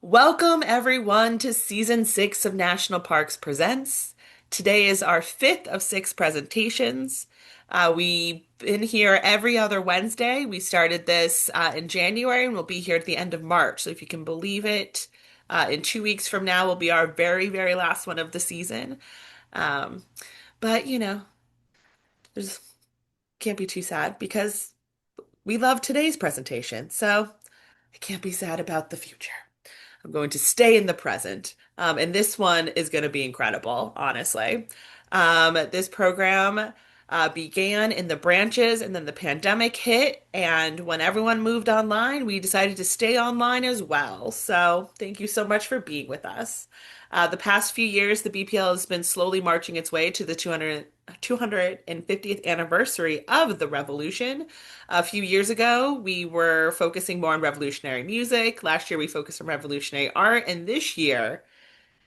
Welcome, everyone, to Season 6 of National Parks Presents. Today is our fifth of six presentations. We've been here every other Wednesday. We started this in January and we'll be here at the end of March. So, if you can believe it, in 2 weeks from now will be our very, very last one of the season. Um, but, there's can't be too sad because we love today's presentation. So, I can't be sad about the future. I'm going to stay in the present. And this one is going to be incredible, honestly. This program began in the branches, and then the pandemic hit. And when everyone moved online, we decided to stay online as well. So thank you so much for being with us. The past few years, the BPL has been slowly marching its way to the 250th anniversary of the revolution. A few years ago, we were focusing more on revolutionary music. Last year, we focused on revolutionary art. And this year,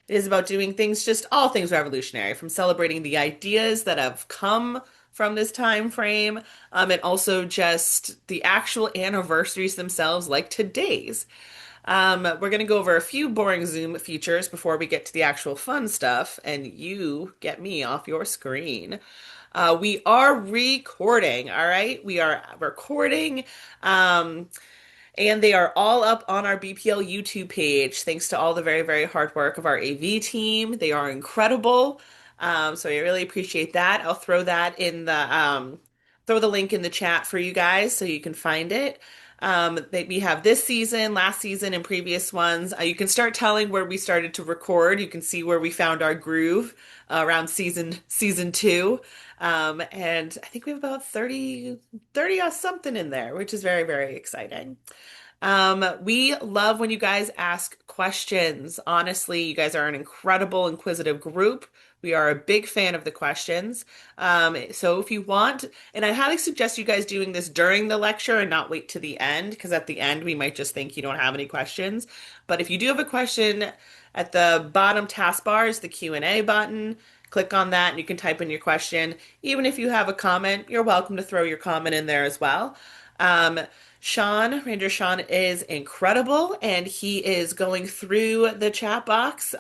it is about doing things, just all things revolutionary, from celebrating the ideas that have come from this time frame, and also just the actual anniversaries themselves, like today's. We're going to go over a few boring Zoom features before we get to the actual fun stuff, and you get me off your screen. We are recording, all right? We are recording, and they are all up on our BPL YouTube page, thanks to all the very, very hard work of our AV team. They are incredible. So I really appreciate that. I'll throw the link in the chat for you guys so you can find it. We have this season, last season, and previous ones. You can start telling where we started to record. You can see where we found our groove around season two. And I think we have about 30 or something in there, which is very, very exciting. We love when you guys ask questions. Honestly, you guys are an incredible, inquisitive group. We are a big fan of the questions. So if you want, and I highly suggest you guys doing this during the lecture and not wait to the end, because at the end we might just think you don't have any questions. But if you do have a question, at the bottom taskbar is the Q&A button. Click on that and you can type in your question. Even if you have a comment, you're welcome to throw your comment in there as well. Um, Ranger Sean is incredible, and he is going through the chat box.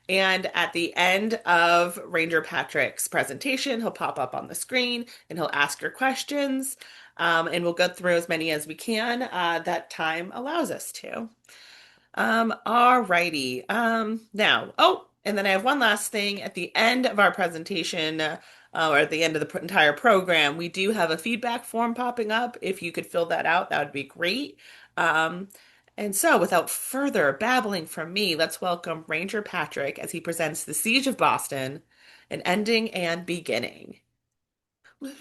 And at the end of Ranger Patrick's presentation, he'll pop up on the screen and he'll ask your questions. And we'll go through as many as we can that time allows us to. All righty. And then I have one last thing at the end of our presentation, or at the end of the entire program, we do have a feedback form popping up. If you could fill that out, that would be great. Um, and so, without further babbling from me, let's welcome Ranger Patrick as he presents The Siege of Boston, an ending and beginning. Well,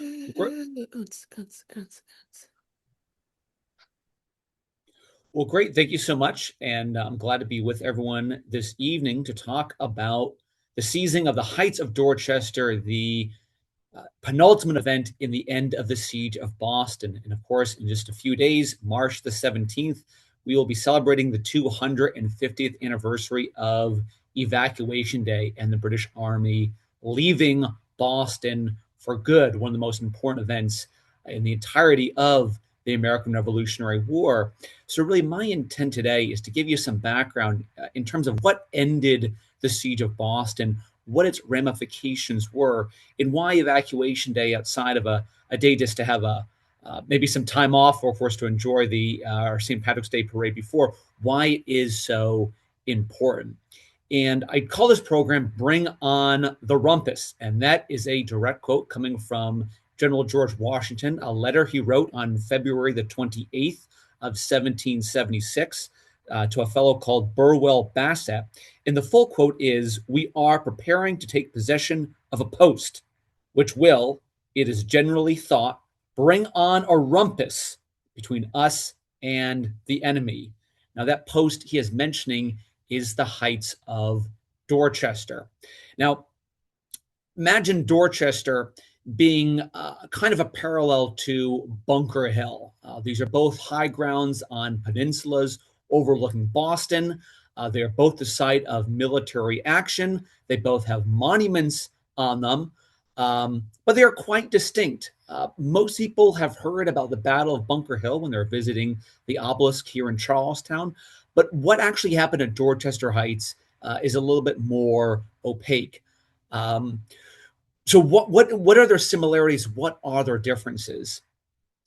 great. Thank you so much. And I'm glad to be with everyone this evening to talk about the seizing of the Heights of Dorchester, the penultimate event in the end of the Siege of Boston. And of course, in just a few days, March the 17th, we will be celebrating the 250th anniversary of Evacuation Day and the British Army leaving Boston for good, one of the most important events in the entirety of the American Revolutionary War. So, really, my intent today is to give you some background in terms of what ended the Siege of Boston, what its ramifications were, and why Evacuation Day, outside of a day just to have maybe some time off or for us to enjoy the our St. Patrick's Day parade before, why it is so important. And I call this program Bring on the Rumpus. And that is a direct quote coming from General George Washington, a letter he wrote on February the 28th of 1776 to a fellow called Burwell Bassett. And the full quote is, "We are preparing to take possession of a post, which will, it is generally thought, bring on a rumpus between us and the enemy." Now, that post he is mentioning is the Heights of Dorchester. Now, imagine Dorchester being kind of a parallel to Bunker Hill. These are both high grounds on peninsulas overlooking Boston. They are both the site of military action. They both have monuments on them, but they are quite distinct. Most people have heard about the Battle of Bunker Hill when they're visiting the obelisk here in Charlestown, But what actually happened at Dorchester Heights is a little bit more opaque. Um, so what are their similarities? What are their differences?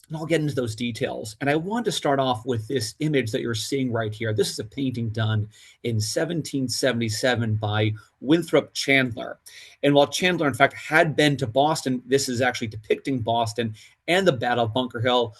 And I'll get into those details. And I want to start off with this image that you're seeing right here. This is a painting done in 1777 by Winthrop Chandler. And while Chandler, in fact, had been to Boston, this is actually depicting Boston and the Battle of Bunker Hill.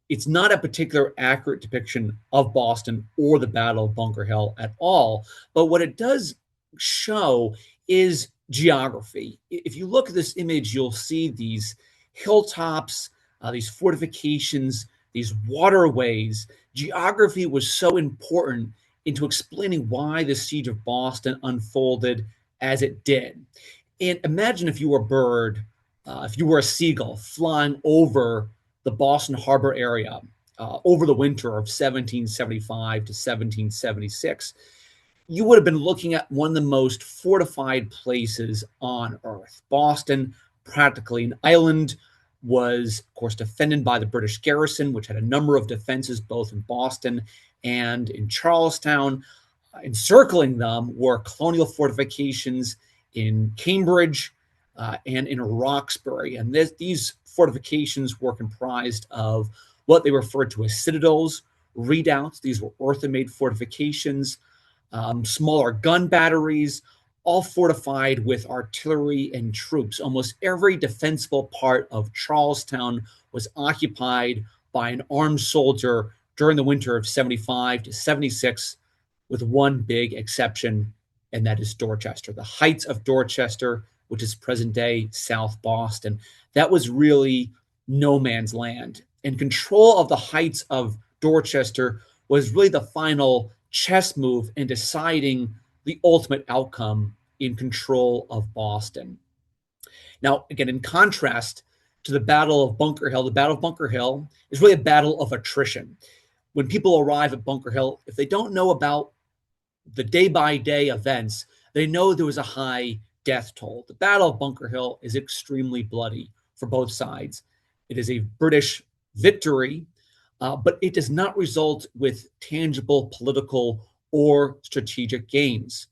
It's not a particular accurate depiction of Boston or the Battle of Bunker Hill at all. But what it does show is geography. If you look at this image, you'll see these hilltops, these fortifications, these waterways. Geography was so important into explaining why the siege of Boston unfolded as it did. And imagine if you were a bird, if you were a seagull flying over the Boston Harbor area over the winter of 1775 to 1776. You would have been looking at one of the most fortified places on earth. Boston, practically an island, was, of course, defended by the British garrison, which had a number of defenses both in Boston and in Charlestown. Encircling them were colonial fortifications in Cambridge and in Roxbury. And these fortifications were comprised of what they referred to as citadels, redoubts. These were earthen-made fortifications, smaller gun batteries, all fortified with artillery and troops. Almost every defensible part of Charlestown was occupied by an armed soldier during the winter of 75 to 76, with one big exception, and that is Dorchester. The Heights of Dorchester, which is present-day South Boston, that was really no man's land. And control of the Heights of Dorchester was really the final chess move in deciding the ultimate outcome in control of Boston. Now, again, in contrast to the Battle of Bunker Hill, the Battle of Bunker Hill is really a battle of attrition. When people arrive at Bunker Hill, if they don't know about the day-by-day events, they know there was a high death toll. The Battle of Bunker Hill is extremely bloody for both sides. It is a British victory, but it does not result with tangible political or strategic gains.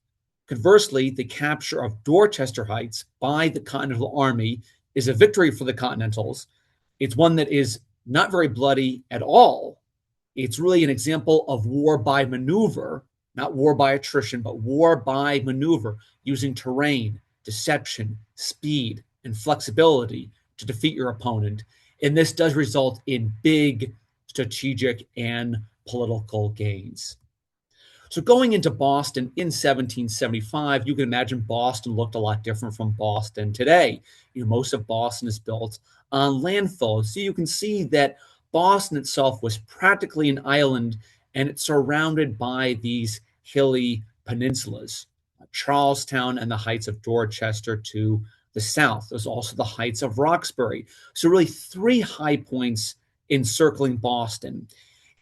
Conversely, the capture of Dorchester Heights by the Continental Army is a victory for the Continentals. It's one that is not very bloody at all. It's really an example of war by maneuver, not war by attrition, but war by maneuver, using terrain, deception, speed, and flexibility to defeat your opponent. And this does result in big strategic and political gains. So going into Boston in 1775, you can imagine Boston looked a lot different from Boston today. Most of Boston is built on landfill. So you can see that Boston itself was practically an island, and it's surrounded by these hilly peninsulas, Charlestown and the Heights of Dorchester to the south. There's also the Heights of Roxbury. So really three high points encircling Boston.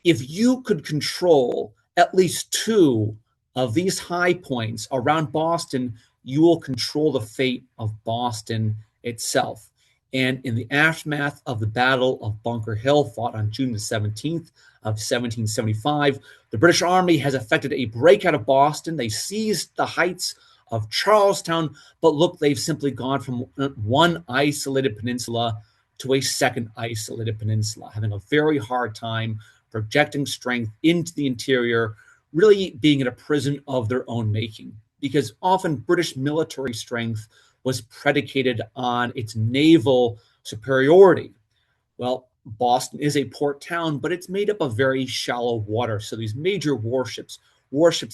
If you could control at least two of these high points around Boston, you will control the fate of Boston itself. And in the aftermath of the Battle of Bunker Hill, fought on June the 17th of 1775, the British Army has effected a breakout of Boston. They seized the heights of Charlestown, but look, they've simply gone from one isolated peninsula to a second isolated peninsula, having a very hard time projecting strength into the interior, really being in a prison of their own making, because often British military strength was predicated on its naval superiority. Well, Boston is a port town, but it's made up of very shallow water. So these major warships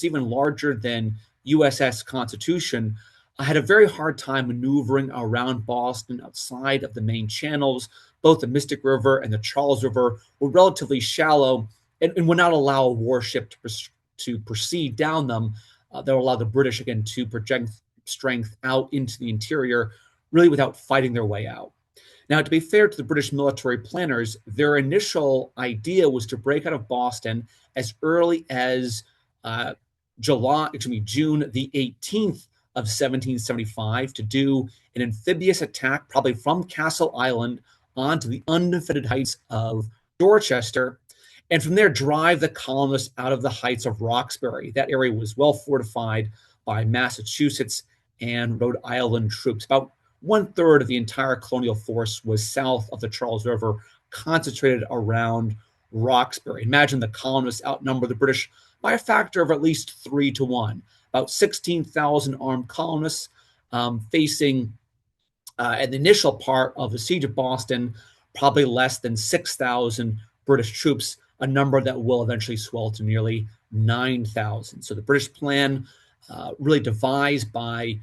even larger than USS Constitution, had a very hard time maneuvering around Boston outside of the main channels. Both the Mystic River and the Charles River were relatively shallow and would not allow a warship to proceed down them. That would allow the British, again, to project strength out into the interior, really without fighting their way out. Now, to be fair to the British military planners, their initial idea was to break out of Boston as early as June the 18th of 1775 to do an amphibious attack, probably from Castle Island onto the undefended heights of Dorchester. and from there drive the colonists out of the heights of Roxbury. That area was well fortified by Massachusetts and Rhode Island troops. About one-third of the entire colonial force was south of the Charles River, concentrated around Roxbury. Imagine the colonists outnumber the British by a factor of at least 3-1. About 16,000 armed colonists facing, at the initial part of the siege of Boston, probably less than 6,000 British troops, a number that will eventually swell to nearly 9,000. So the British plan, really devised by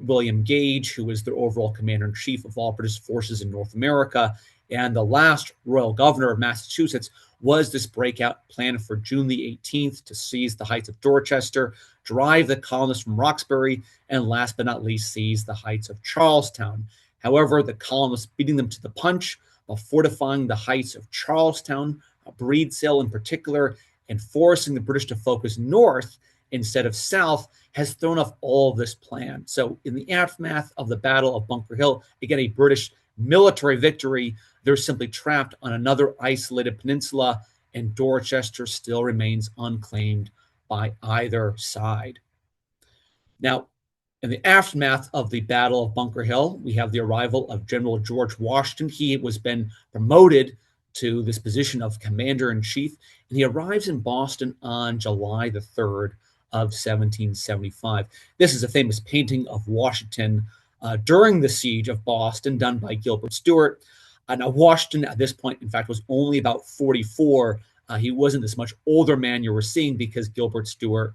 William Gage, who was the overall commander-in-chief of all British forces in North America, and the last royal governor of Massachusetts, was this breakout plan for June the 18th to seize the heights of Dorchester, drive the colonists from Roxbury, and last but not least, seize the heights of Charlestown. However, the colonists beating them to the punch while fortifying the heights of Charlestown, Breedsail in particular, and forcing the British to focus north instead of south, has thrown off all of this plan. So in the aftermath of the Battle of Bunker Hill, again, a British military victory, they're simply trapped on another isolated peninsula, and Dorchester still remains unclaimed by either side. Now, in the aftermath of the Battle of Bunker Hill, we have the arrival of General George Washington. He was been promoted to this position of commander-in-chief, and he arrives in Boston on July the 3rd of 1775. This is a famous painting of Washington during the siege of Boston, done by Gilbert Stuart. Now, Washington at this point, in fact, was only about 44. He wasn't this much older man you were seeing, because Gilbert Stuart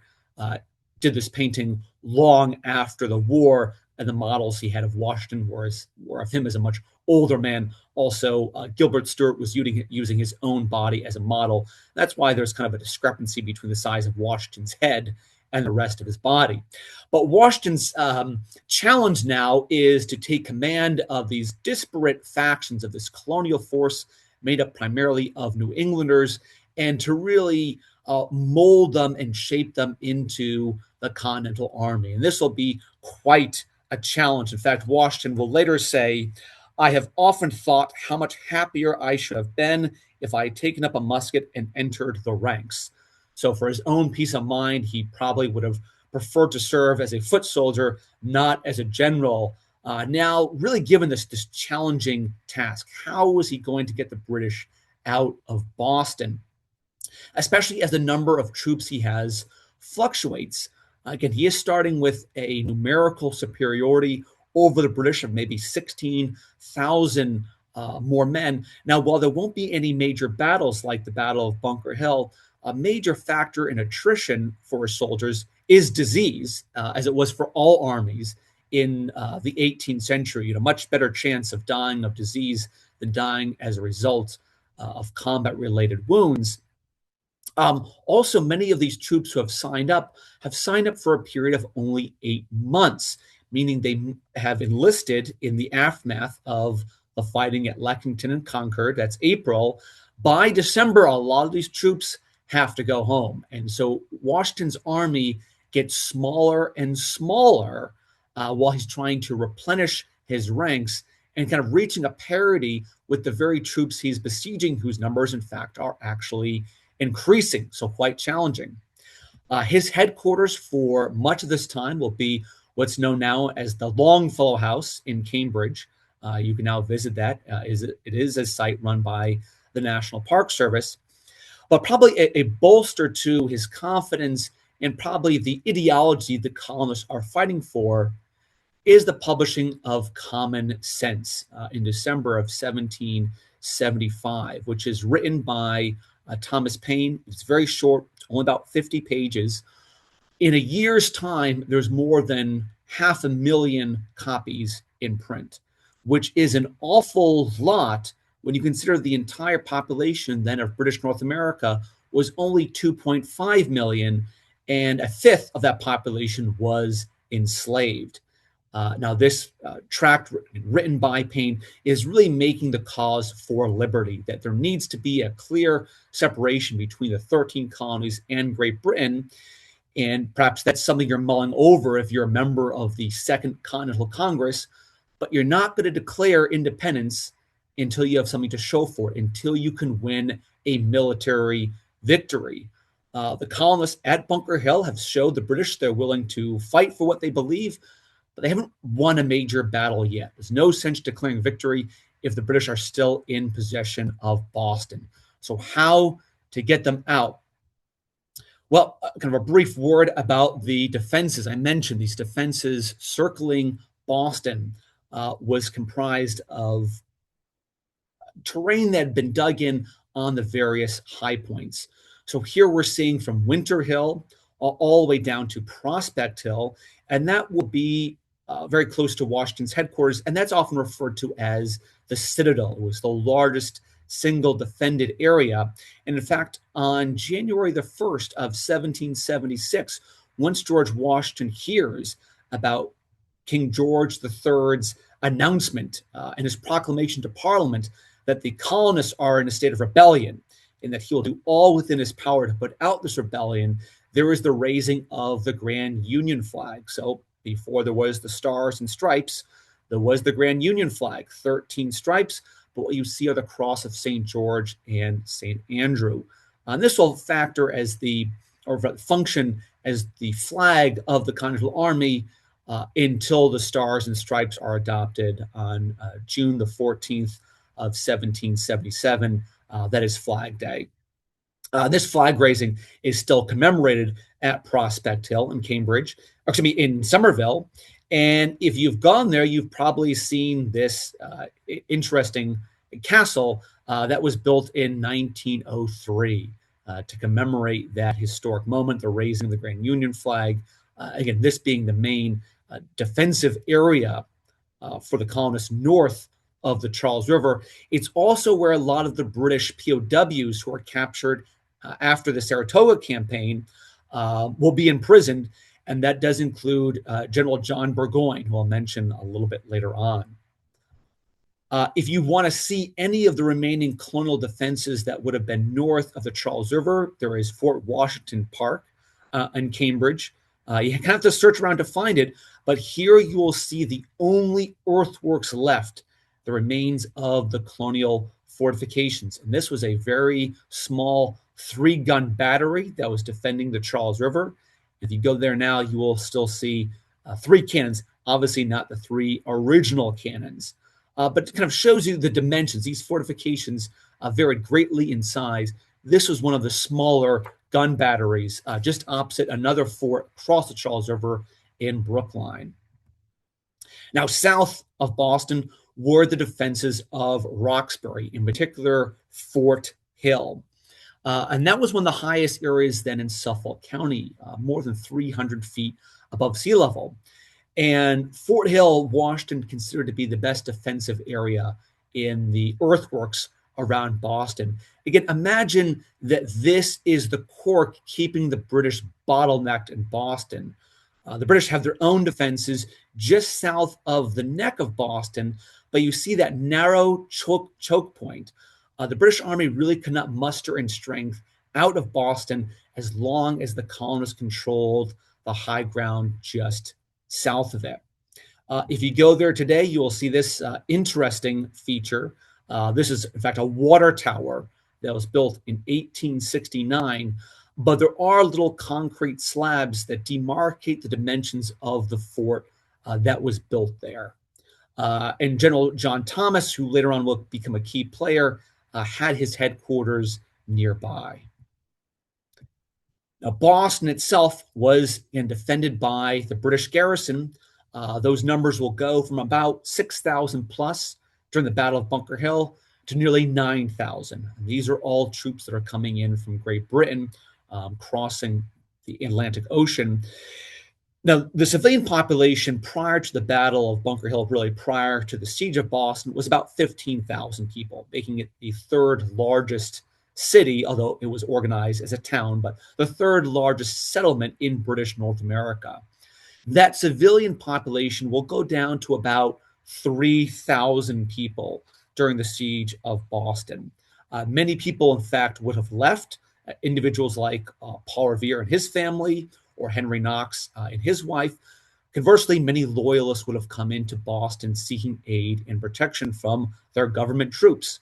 did this painting long after the war, and the models he had of Washington were of him as a much older man. Also, Gilbert Stuart was using his own body as a model. That's why there's kind of a discrepancy between the size of Washington's head and the rest of his body. But Washington's challenge now is to take command of these disparate factions of this colonial force made up primarily of New Englanders, and to really mold them and shape them into the Continental Army. And this will be quite a challenge. In fact, Washington will later say, "I have often thought how much happier I should have been if I had taken up a musket and entered the ranks." So for his own peace of mind, he probably would have preferred to serve as a foot soldier, not as a general. Now, really given this challenging task, how was he going to get the British out of Boston? Especially as the number of troops he has fluctuates. Again, he is starting with a numerical superiority over the British of maybe 16,000 more men. Now, while there won't be any major battles like the Battle of Bunker Hill, a major factor in attrition for soldiers is disease, as it was for all armies in the 18th century. You know, much better chance of dying of disease than dying as a result of combat-related wounds. Also, many of these troops who have signed up for a period of only 8 months, meaning they have enlisted in the aftermath of the fighting at Lexington and Concord. That's April. By December, a lot of these troops have to go home. And so Washington's army gets smaller and smaller while he's trying to replenish his ranks and kind of reaching a parity with the very troops he's besieging, whose numbers, in fact, are actually increasing. So quite challenging. His headquarters for much of this time will be what's known now as the Longfellow House in Cambridge. You can now visit that. It is a site run by the National Park Service. But probably a bolster to his confidence and probably the ideology the colonists are fighting for is the publishing of Common Sense in December of 1775, which is written by Thomas Paine. It's very short, only about 50 pages. In a year's time, there's more than 500,000 copies in print, which is an awful lot when you consider the entire population then of British North America was only 2.5 million, and a fifth of that population was enslaved. Now, this tract written by Paine is really making the cause for liberty, that there needs to be a clear separation between the 13 colonies and Great Britain. And perhaps that's something you're mulling over if you're a member of the Second Continental Congress, but you're not going to declare independence until you have something to show for it, until you can win a military victory. The colonists at Bunker Hill have showed the British they're willing to fight for what they believe, but they haven't won a major battle yet. There's no sense declaring victory if the British are still in possession of Boston. So how to get them out? Well, kind of a brief word about the defenses. I mentioned these defenses circling Boston was comprised of terrain that had been dug in on the various high points. So here we're seeing from Winter Hill all the way down to Prospect Hill, and that will be very close to Washington's headquarters, and that's often referred to as the Citadel. It was the largest single defended area. And in fact, on January the 1st of 1776, once George Washington hears about King George III's announcement and his proclamation to Parliament that the colonists are in a state of rebellion and that he will do all within his power to put out this rebellion, there is the raising of the Grand Union flag. So before there was the Stars and Stripes, there was the Grand Union flag, 13 stripes, but what you see are the cross of St. George and St. Andrew. And this will factor as function as the flag of the Continental Army until the Stars and Stripes are adopted on June the 14th of 1777. That is Flag Day. This flag raising is still commemorated at Prospect Hill in Cambridge, in Somerville. And if you've gone there, you've probably seen this interesting castle that was built in 1903 to commemorate that historic moment, the raising of the Grand Union flag. Again, this being the main defensive area for the colonists north of the Charles River. It's also where a lot of the British POWs who were captured after the Saratoga campaign will be imprisoned. And that does include General John Burgoyne, who I'll mention a little bit later on. If you want to see any of the remaining colonial defenses that would have been north of the Charles River, there is Fort Washington Park in Cambridge. You kind of have to search around to find it, but here you will see the only earthworks left, the remains of the colonial fortifications. And this was a very small 3-gun battery that was defending the Charles River. If you go there now, you will still see 3 cannons, obviously not the 3 original cannons, but it kind of shows you the dimensions. These fortifications varied greatly in size. This was one of the smaller gun batteries just opposite another fort across the Charles River in Brookline. Now, south of Boston were the defenses of Roxbury, in particular Fort Hill. And that was one of the highest areas then in Suffolk County, more than 300 feet above sea level. And Fort Hill, Washington considered to be the best defensive area in the earthworks around Boston. Again, imagine that this is the cork keeping the British bottlenecked in Boston. The British have their own defenses just south of the neck of Boston, but you see that narrow choke point. The British Army really could not muster in strength out of Boston as long as the colonists controlled the high ground just south of it. If you go there today, you will see this interesting feature. This is, in fact, a water tower that was built in 1869, but there are little concrete slabs that demarcate the dimensions of the fort that was built there. And General John Thomas, who later on will become a key player, had his headquarters nearby. Now, Boston itself was defended by the British garrison. Those numbers will go from about 6,000 plus during the Battle of Bunker Hill to nearly 9,000. These are all troops that are coming in from Great Britain, crossing the Atlantic Ocean. Now, the civilian population prior to the Battle of Bunker Hill, really prior to the Siege of Boston, was about 15,000 people, making it the 3rd largest city, although it was organized as a town, but the 3rd largest settlement in British North America. That civilian population will go down to about 3,000 people during the Siege of Boston. Many people, in fact, would have left. Individuals like Paul Revere and his family, or Henry Knox and his wife. Conversely, many loyalists would have come into Boston seeking aid and protection from their government troops.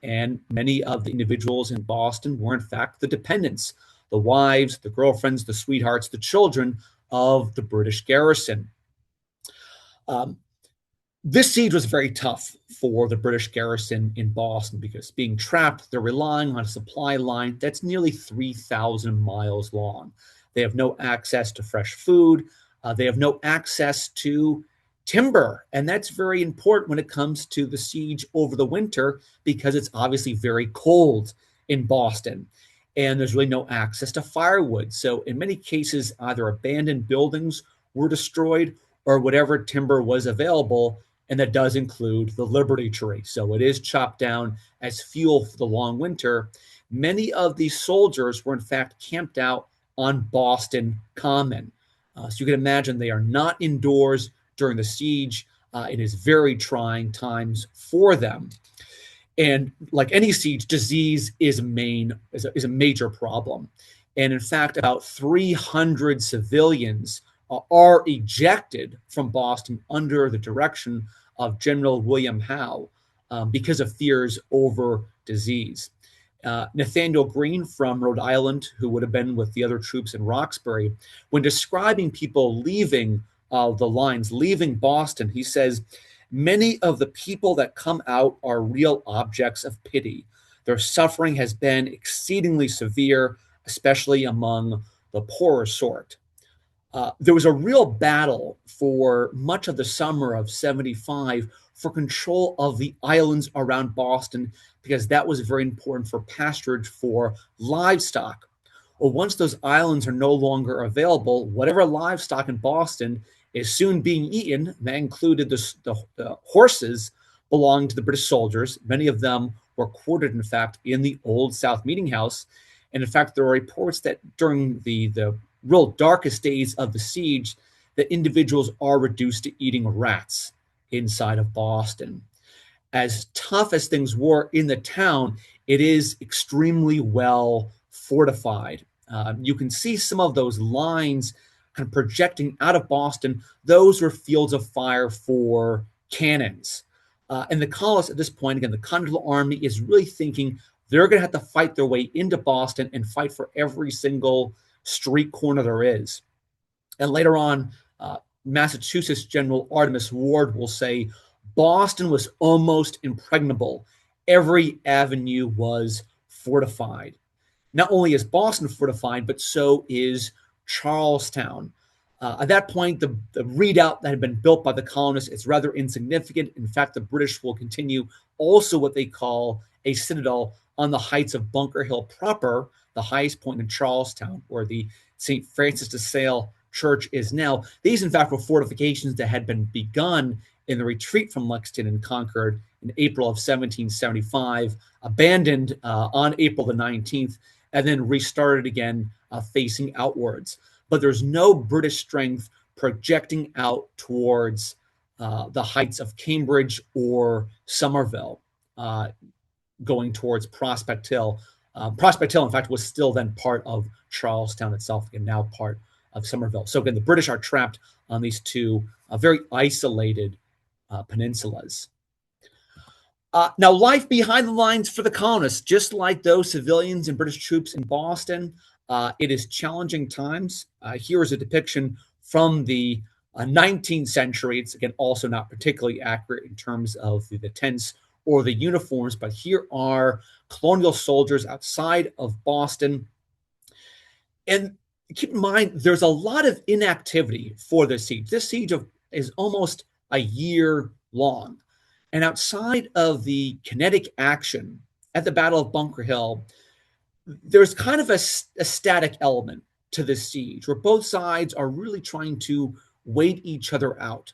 And many of the individuals in Boston were, in fact, the dependents, the wives, the girlfriends, the sweethearts, the children of the British garrison. Um, this siege was very tough for the British garrison in Boston because being trapped, they're relying on a supply line that's nearly 3,000 miles long. They have no access to fresh food. They have no access to timber. And that's very important when it comes to the siege over the winter because it's obviously very cold in Boston. And there's really no access to firewood. So, in many cases, either abandoned buildings were destroyed or whatever timber was available, and that does include the Liberty Tree. So it is chopped down as fuel for the long winter. Many of these soldiers were, in fact, camped out on Boston Common. So you can imagine they are not indoors during the siege. It is very trying times for them. And like any siege, disease is a major problem. And in fact, about 300 civilians are ejected from Boston under the direction of General William Howe because of fears over disease. Nathaniel Greene from Rhode Island, who would have been with the other troops in Roxbury, when describing people leaving the lines, leaving Boston, he says, many of the people that come out are real objects of pity. Their suffering has been exceedingly severe, especially among the poorer sort. There was a real battle for much of the summer of 75 for control of the islands around Boston because that was very important for pasturage for livestock. Well, once those islands are no longer available, whatever livestock in Boston is soon being eaten. That included the horses belonging to the British soldiers. Many of them were quartered, in fact, in the Old South Meeting House. And in fact, there are reports that during the real darkest days of the siege, that individuals are reduced to eating rats inside of Boston. As tough as things were in the town, it is extremely well fortified. You can see some of those lines kind of projecting out of Boston. Those were fields of fire for cannons. And the colonists at this point, again, the Continental Army is really thinking they're going to have to fight their way into Boston and fight for every single street corner there is. And later on, Massachusetts General Artemus Ward will say Boston was almost impregnable. Every avenue was fortified. Not only is Boston fortified, but so is Charlestown. At that point, the redoubt that had been built by the colonists is rather insignificant. In fact, the British will continue also what they call a citadel on the heights of Bunker Hill proper, the highest point in Charlestown, where the St. Francis de Sales Church is now. These, in fact, were fortifications that had been begun in the retreat from Lexington and Concord in April of 1775, abandoned on April the 19th, and then restarted again facing outwards. But there's no British strength projecting out towards the heights of Cambridge or Somerville, going towards Prospect Hill. Prospect Hill, in fact, was still then part of Charlestown itself, and now part of Somerville. So again, the British are trapped on these two very isolated peninsulas. Now, life behind the lines for the colonists, just like those civilians and British troops in Boston, it is challenging times. Here is a depiction from the 19th century. It's, again, also not particularly accurate in terms of the tents or the uniforms, but here are colonial soldiers outside of Boston. And keep in mind, there's a lot of inactivity for this siege. This siege is almost a year long. And outside of the kinetic action at the Battle of Bunker Hill, there's kind of a static element to this siege where both sides are really trying to wait each other out.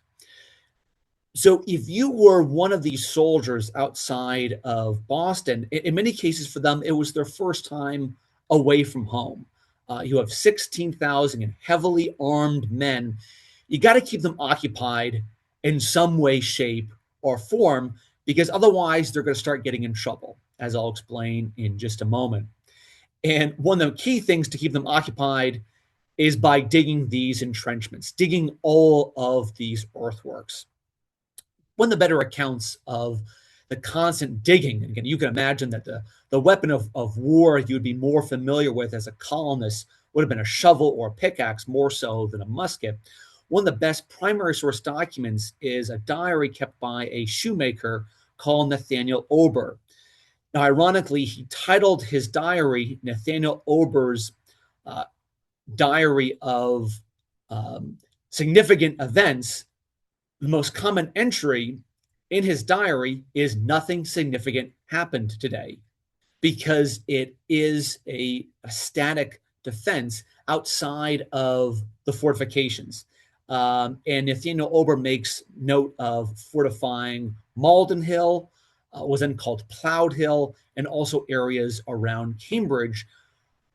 So if you were one of these soldiers outside of Boston, in many cases for them, it was their first time away from home. You have 16,000 heavily armed men. You got to keep them occupied in some way, shape, or form, because otherwise they're going to start getting in trouble, as I'll explain in just a moment. And one of the key things to keep them occupied is by digging these entrenchments, digging all of these earthworks. One of the better accounts of the constant digging. And again, you can imagine that the weapon of war you'd be more familiar with as a colonist would have been a shovel or a pickaxe more so than a musket. One of the best primary source documents is a diary kept by a shoemaker called Nathaniel Ober. Now, ironically, he titled his diary Nathaniel Ober's uh, Diary of Significant Events. The most common entry in his diary is nothing significant happened today, because it is a static defense outside of the fortifications. And Nathaniel Ober makes note of fortifying Malden Hill, was then called Plowed Hill, and also areas around Cambridge,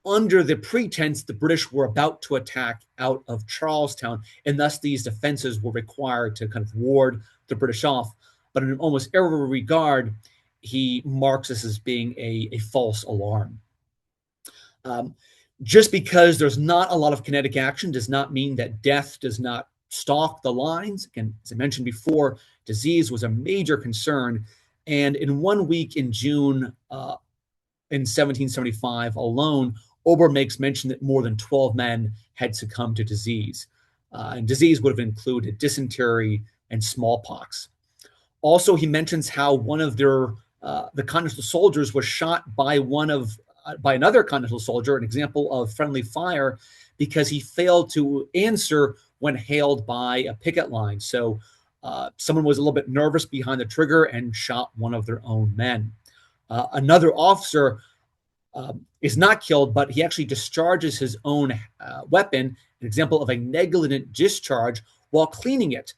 under the pretense the British were about to attack out of Charlestown, and thus these defenses were required to kind of ward the British off. But in almost every regard, he marks this as being a false alarm. Just because there's not a lot of kinetic action does not mean that death does not stalk the lines. Again, as I mentioned before, disease was a major concern. And in 1 week in June in 1775 alone, Ober makes mention that more than 12 men had succumbed to disease. And disease would have included dysentery and smallpox. Also, he mentions how one of the Continental soldiers was shot by another Continental soldier, an example of friendly fire, because he failed to answer when hailed by a picket line. So someone was a little bit nervous behind the trigger and shot one of their own men. Another officer is not killed, but he actually discharges his own weapon, an example of a negligent discharge while cleaning it.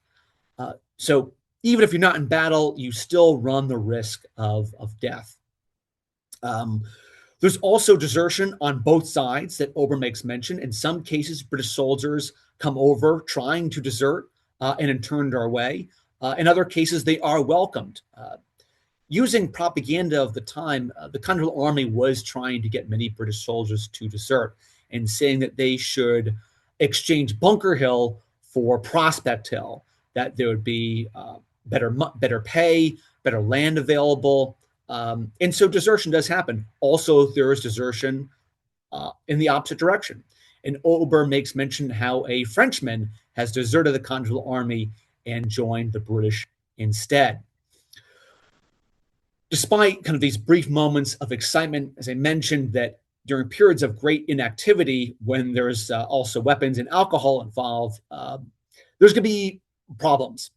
So even if you're not in battle, you still run the risk of death. There's also desertion on both sides that Ober makes mention. In some cases, British soldiers come over trying to desert and in turn are away. In other cases, they are welcomed. Using propaganda of the time, the Continental Army was trying to get many British soldiers to desert and saying that they should exchange Bunker Hill for Prospect Hill, that there would be better pay, better land available. And so desertion does happen. Also, there is desertion in the opposite direction. And Ober makes mention how a Frenchman has deserted the Continental Army and joined the British instead. Despite kind of these brief moments of excitement, as I mentioned, that during periods of great inactivity, when there's also weapons and alcohol involved, there's going to be problems.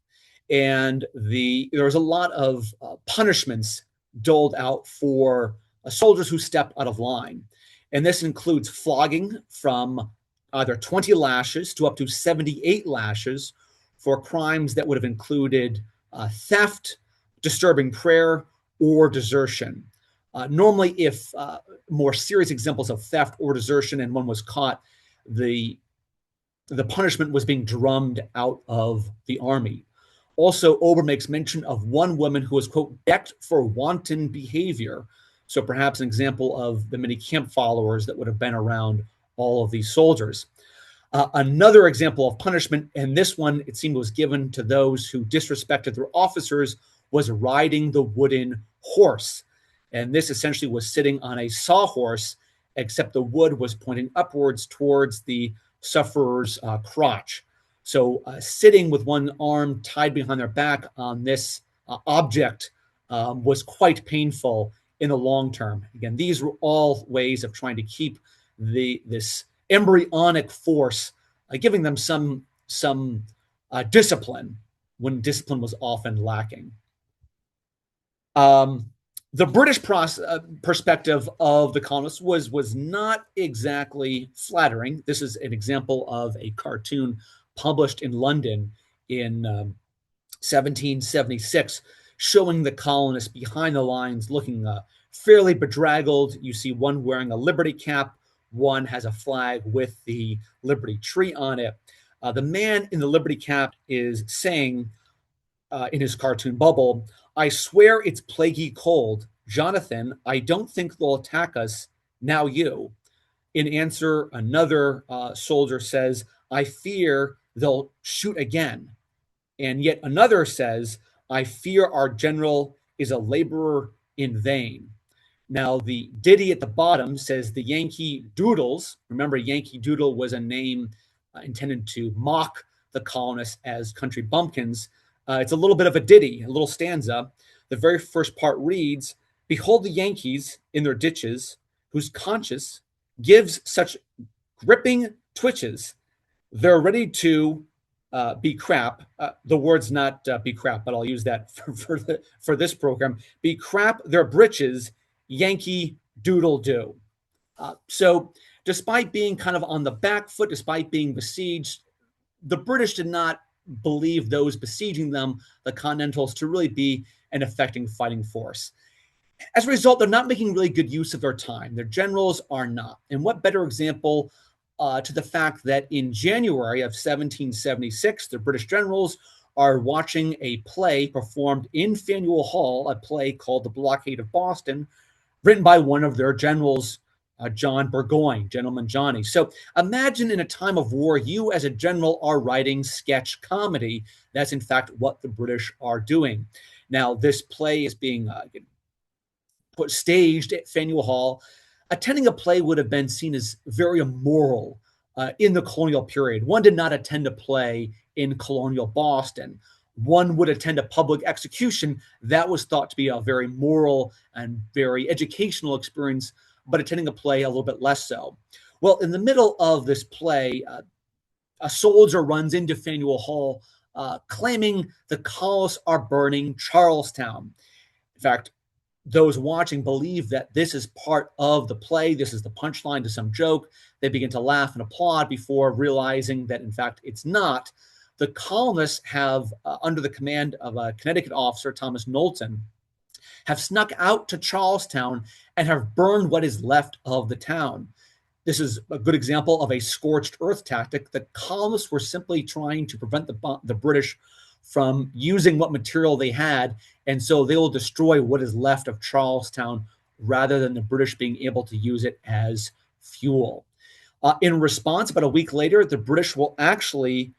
And there was a lot of punishments doled out for soldiers who step out of line. And this includes flogging from either 20 lashes to up to 78 lashes for crimes that would have included theft, disturbing prayer, or desertion. Normally, if more serious examples of theft or desertion and one was caught, the punishment was being drummed out of the army. Also, Ober makes mention of one woman who was, quote, decked for wanton behavior. So perhaps an example of the many camp followers that would have been around all of these soldiers. Another example of punishment, and this one, it seemed, was given to those who disrespected their officers, was riding the wooden horse. And this essentially was sitting on a sawhorse, except the wood was pointing upwards towards the sufferer's crotch. So sitting with one arm tied behind their back on this object was quite painful in the long term. Again, these were all ways of trying to keep this embryonic force, giving them some discipline when discipline was often lacking. The British perspective of the colonists was not exactly flattering. This is an example of a cartoon published in London in 1776, showing the colonists behind the lines looking fairly bedraggled. You see one wearing a Liberty cap, one has a flag with the Liberty tree on it. The man in the Liberty cap is saying in his cartoon bubble, "I swear it's plaguey cold. Jonathan, I don't think they'll attack us. Now you." In answer, another soldier says, "I fear they'll shoot again." And yet another says, "I fear our general is a laborer in vain. Now, the ditty at the bottom says the Yankee Doodles. Remember, Yankee Doodle was a name intended to mock the colonists as country bumpkins. It's a little bit of a ditty, a little stanza. The very first part reads, "Behold the Yankees in their ditches, whose conscience gives such gripping twitches. They're ready to be crap." The word's not be crap, but I'll use that for this program. Be crap their britches, Yankee Doodle do. So, despite being kind of on the back foot, despite being besieged, the British did not believe those besieging them, the Continentals, to really be an effective fighting force. As a result, they're not making really good use of their time. Their generals are not. And what better example to the fact that in January of 1776, the British generals are watching a play performed in Faneuil Hall, a play called The Blockade of Boston, written by one of their generals, John Burgoyne, Gentleman Johnny. So imagine in a time of war, you as a general are writing sketch comedy. That's in fact what the British are doing. Now, this play is being staged at Faneuil Hall. Attending a play would have been seen as very immoral in the colonial period. One did not attend a play in colonial Boston. One would attend a public execution. That was thought to be a very moral and very educational experience, but attending a play a little bit less so. Well, in the middle of this play, a soldier runs into Faneuil Hall claiming the colonists are burning Charlestown. In fact, those watching believe that this is part of the play. This is the punchline to some joke. They begin to laugh and applaud before realizing that, in fact, it's not. The colonists have, under the command of a Connecticut officer, Thomas Knowlton, have snuck out to Charlestown and have burned what is left of the town. This is a good example of a scorched earth tactic. The colonists were simply trying to prevent the British from using what material they had, and so they will destroy what is left of Charlestown rather than the British being able to use it as fuel. In response, about a week later, the British will actually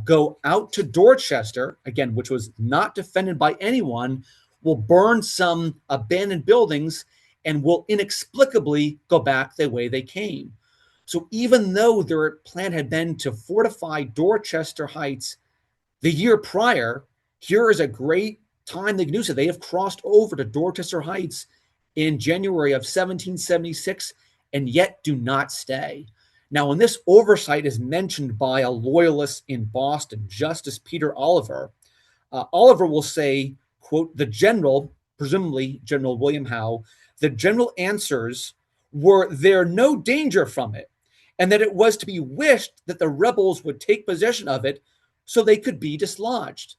go out to Dorchester, again, which was not defended by anyone, will burn some abandoned buildings, and will inexplicably go back the way they came. So even though their plan had been to fortify Dorchester Heights the year prior, here is a great time they can do so. They have crossed over to Dorchester Heights in January of 1776 and yet do not stay. Now, when this oversight is mentioned by a loyalist in Boston, Justice Peter Oliver, Oliver will say, quote, "The general," presumably General William Howe, "the general answers were there no danger from it, and that it was to be wished that the rebels would take possession of it so they could be dislodged."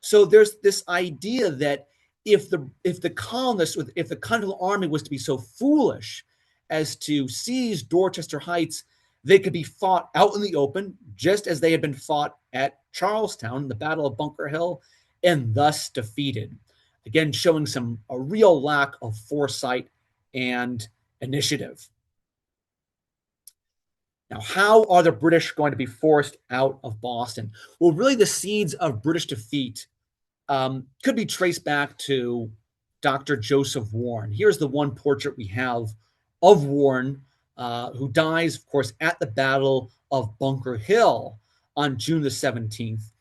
So there's this idea that if the colonists, if the Continental Army was to be so foolish as to seize Dorchester Heights, they could be fought out in the open, just as they had been fought at Charlestown, the Battle of Bunker Hill, and thus defeated. Again, showing a real lack of foresight and initiative. Now, how are the British going to be forced out of Boston? Well, really, the seeds of British defeat could be traced back to Dr. Joseph Warren. Here's the one portrait we have of Warren, who dies, of course, at the Battle of Bunker Hill on June the 17th.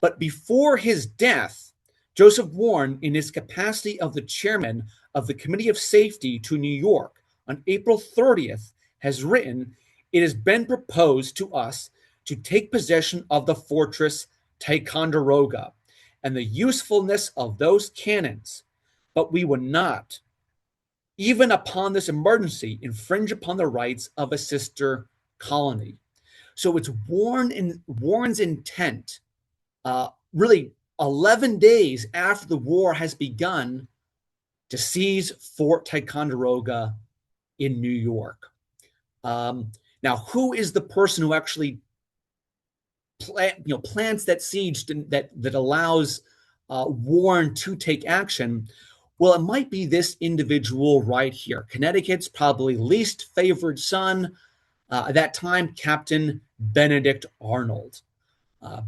But before his death, Joseph Warren, in his capacity of the chairman of the Committee of Safety to New York on April 30th, has written, "It has been proposed to us to take possession of the fortress Ticonderoga and the usefulness of those cannons, but we would not, even upon this emergency, infringe upon the rights of a sister colony." So it's Warren's intent, really 11 days after the war has begun, to seize Fort Ticonderoga in New York. Now, who is the person who actually plants that siege that allows Warren to take action? Well, it might be this individual right here, Connecticut's probably least favored son, at that time, Captain Benedict Arnold.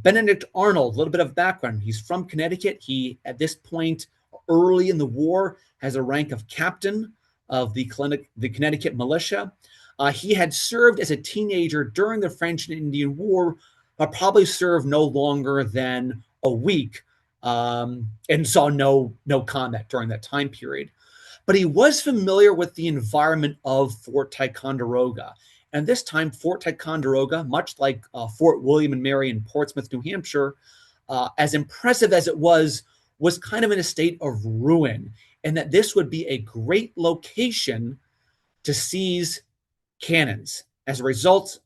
Benedict Arnold, a little bit of background. He's from Connecticut. He, at this point, early in the war has a rank of captain of the Connecticut militia. He had served as a teenager during the French and Indian War, but probably served no longer than a week, and saw no combat during that time period. But he was familiar with the environment of Fort Ticonderoga. And this time, Fort Ticonderoga, much like Fort William and Mary in Portsmouth, New Hampshire, as impressive as it was kind of in a state of ruin, and that this would be a great location to seize cannons. As a result,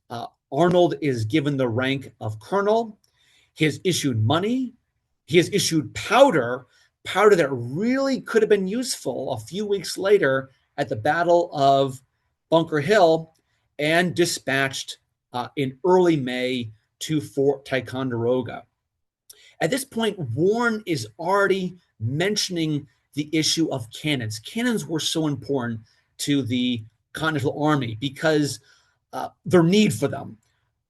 Arnold is given the rank of colonel. He has issued money. He has issued powder that really could have been useful a few weeks later at the Battle of Bunker Hill, and dispatched in early May to Fort Ticonderoga. At this point, Warren is already mentioning the issue of cannons. Cannons were so important to the Continental Army because their need for them.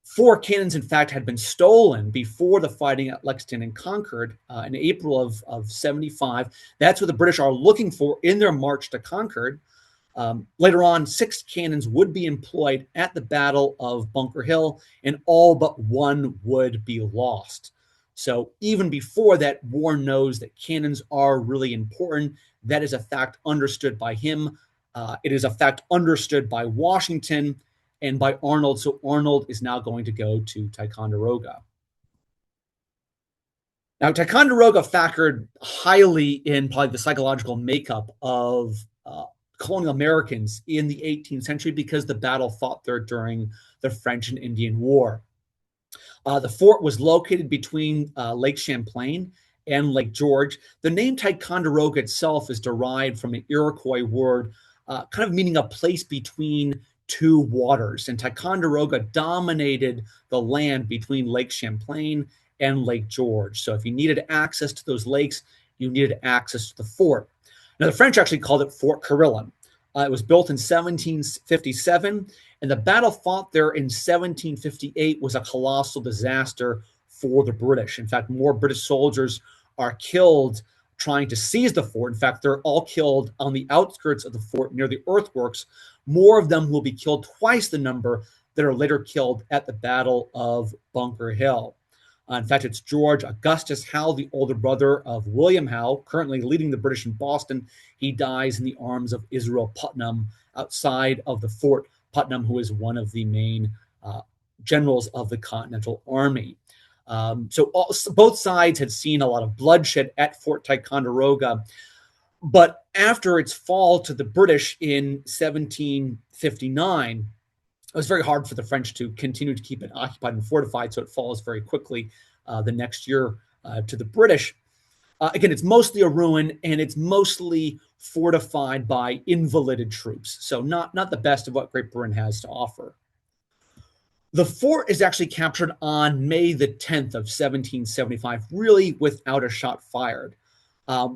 4 cannons, in fact, had been stolen before the fighting at Lexington and Concord in April of 75. That's what the British are looking for in their march to Concord. Later on, 6 cannons would be employed at the Battle of Bunker Hill, and all but 1 would be lost. So even before that, Warren knows that cannons are really important. That is a fact understood by him. It is a fact understood by Washington and by Arnold. So Arnold is now going to go to Ticonderoga. Now, Ticonderoga factored highly in probably the psychological makeup of colonial Americans in the 18th century because the battle fought there during the French and Indian War. The fort was located between Lake Champlain and Lake George. The name Ticonderoga itself is derived from an Iroquois word, kind of meaning a place between 2 waters. And Ticonderoga dominated the land between Lake Champlain and Lake George. So if you needed access to those lakes, you needed access to the fort. Now, the French actually called it Fort Carillon. It was built in 1757, and the battle fought there in 1758 was a colossal disaster for the British. In fact, more British soldiers are killed trying to seize the fort. In fact, they're all killed on the outskirts of the fort near the earthworks. More of them will be killed, twice the number that are later killed at the Battle of Bunker Hill. In fact, it's George Augustus Howe, the older brother of William Howe, currently leading the British in Boston. He dies in the arms of Israel Putnam outside of the fort. Putnam, who is one of the main generals of the Continental Army. So both sides had seen a lot of bloodshed at Fort Ticonderoga. But after its fall to the British in 1759, it was very hard for the French to continue to keep it occupied and fortified, so it falls very quickly the next year to the British. Again, it's mostly a ruin, and it's mostly fortified by invalided troops, so not the best of what Great Britain has to offer. The fort is actually captured on May the 10th of 1775, really without a shot fired,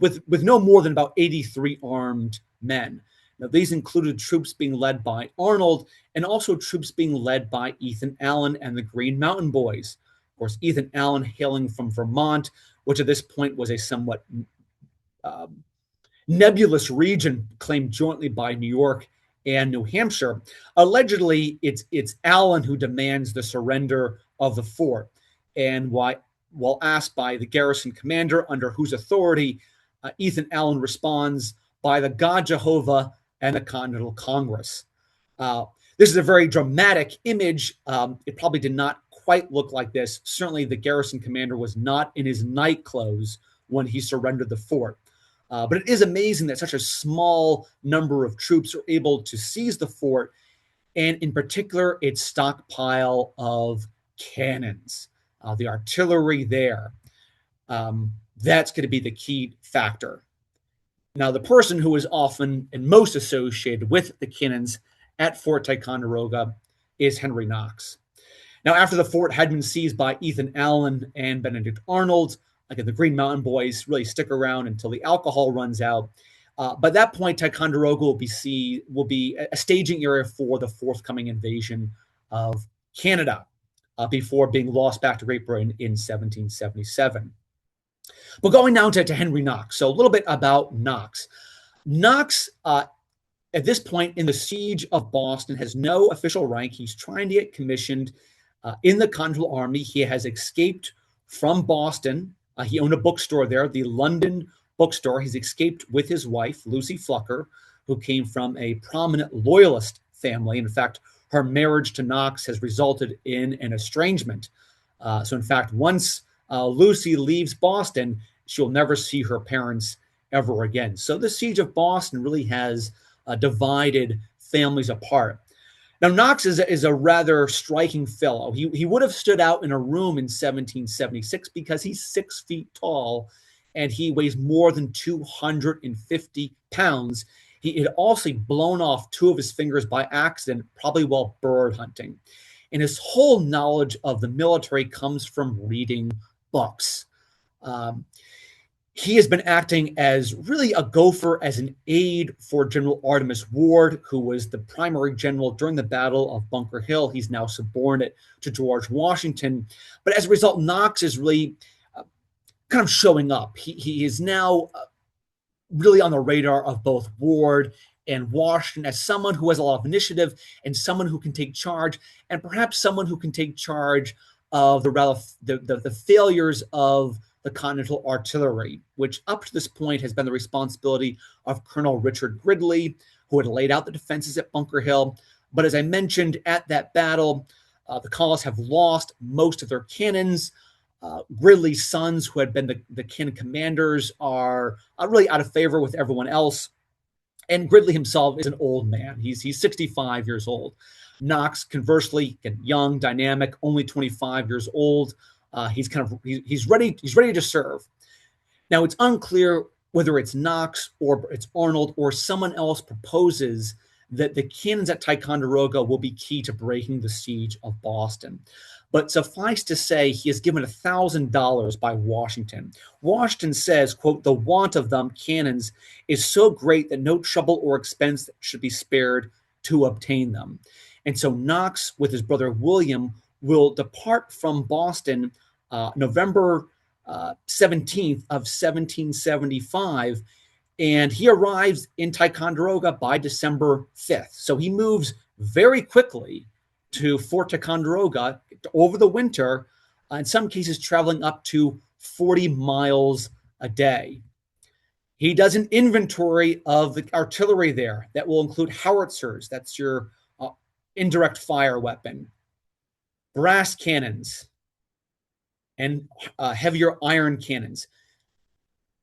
with no more than about 83 armed men. Now, these included troops being led by Arnold and also troops being led by Ethan Allen and the Green Mountain Boys. Of course, Ethan Allen hailing from Vermont, which at this point was a somewhat nebulous region claimed jointly by New York and New Hampshire. Allegedly, it's Allen who demands the surrender of the fort. And while asked by the garrison commander under whose authority, Ethan Allen responds, "By the God Jehovah and the Continental Congress." This is a very dramatic image. It probably did not quite look like this. Certainly, the garrison commander was not in his night clothes when he surrendered the fort. But it is amazing that such a small number of troops are able to seize the fort, and in particular, its stockpile of cannons, the artillery there. That's going to be the key factor. Now, the person who is often and most associated with the cannons at Fort Ticonderoga is Henry Knox. Now, after the fort had been seized by Ethan Allen and Benedict Arnold, again, the Green Mountain Boys really stick around until the alcohol runs out. By that point, Ticonderoga will be a staging area for the forthcoming invasion of Canada before being lost back to Great Britain in 1777. But going now to Henry Knox. So a little bit about Knox. Knox, at this point in the siege of Boston, has no official rank. He's trying to get commissioned in the Continental Army. He has escaped from Boston. He owned a bookstore there, the London Bookstore. He's escaped with his wife, Lucy Flucker, who came from a prominent Loyalist family. In fact, her marriage to Knox has resulted in an estrangement. So, in fact, once Lucy leaves Boston, she'll never see her parents ever again. So, the siege of Boston really has divided families apart. Now, Knox is a rather striking fellow. He would have stood out in a room in 1776 because he's 6 feet tall and he weighs more than 250 pounds. He had also blown off 2 of his fingers by accident, probably while bird hunting. And his whole knowledge of the military comes from reading books. He has been acting as really a gopher, as an aide for General Artemus Ward, who was the primary general during the Battle of Bunker Hill. He's now subordinate to George Washington. But as a result, Knox is really kind of showing up. He is now really on the radar of both Ward and Washington as someone who has a lot of initiative and someone who can take charge, and perhaps someone who can take charge of the failures of the Continental Artillery, which up to this point has been the responsibility of Colonel Richard Gridley, who had laid out the defenses at Bunker Hill. But as I mentioned, at that battle, the colonists have lost most of their cannons. Gridley's sons, who had been the cannon commanders, are really out of favor with everyone else. And Gridley himself is an old man. He's 65 years old. Knox, conversely, young, dynamic, only 25 years old. He's ready to serve. Now, it's unclear whether it's Knox or it's Arnold or someone else proposes that the cannons at Ticonderoga will be key to breaking the siege of Boston. But suffice to say, he is given $1,000 by Washington. Washington says, quote, "The want of them cannons is so great that no trouble or expense should be spared to obtain them." And so Knox, with his brother William, will depart from Boston November 17th of 1775, and he arrives in Ticonderoga by December 5th. So he moves very quickly to Fort Ticonderoga over the winter, in some cases traveling up to 40 miles a day. He does an inventory of the artillery there that will include howitzers, that's your indirect fire weapon, brass cannons, and heavier iron cannons.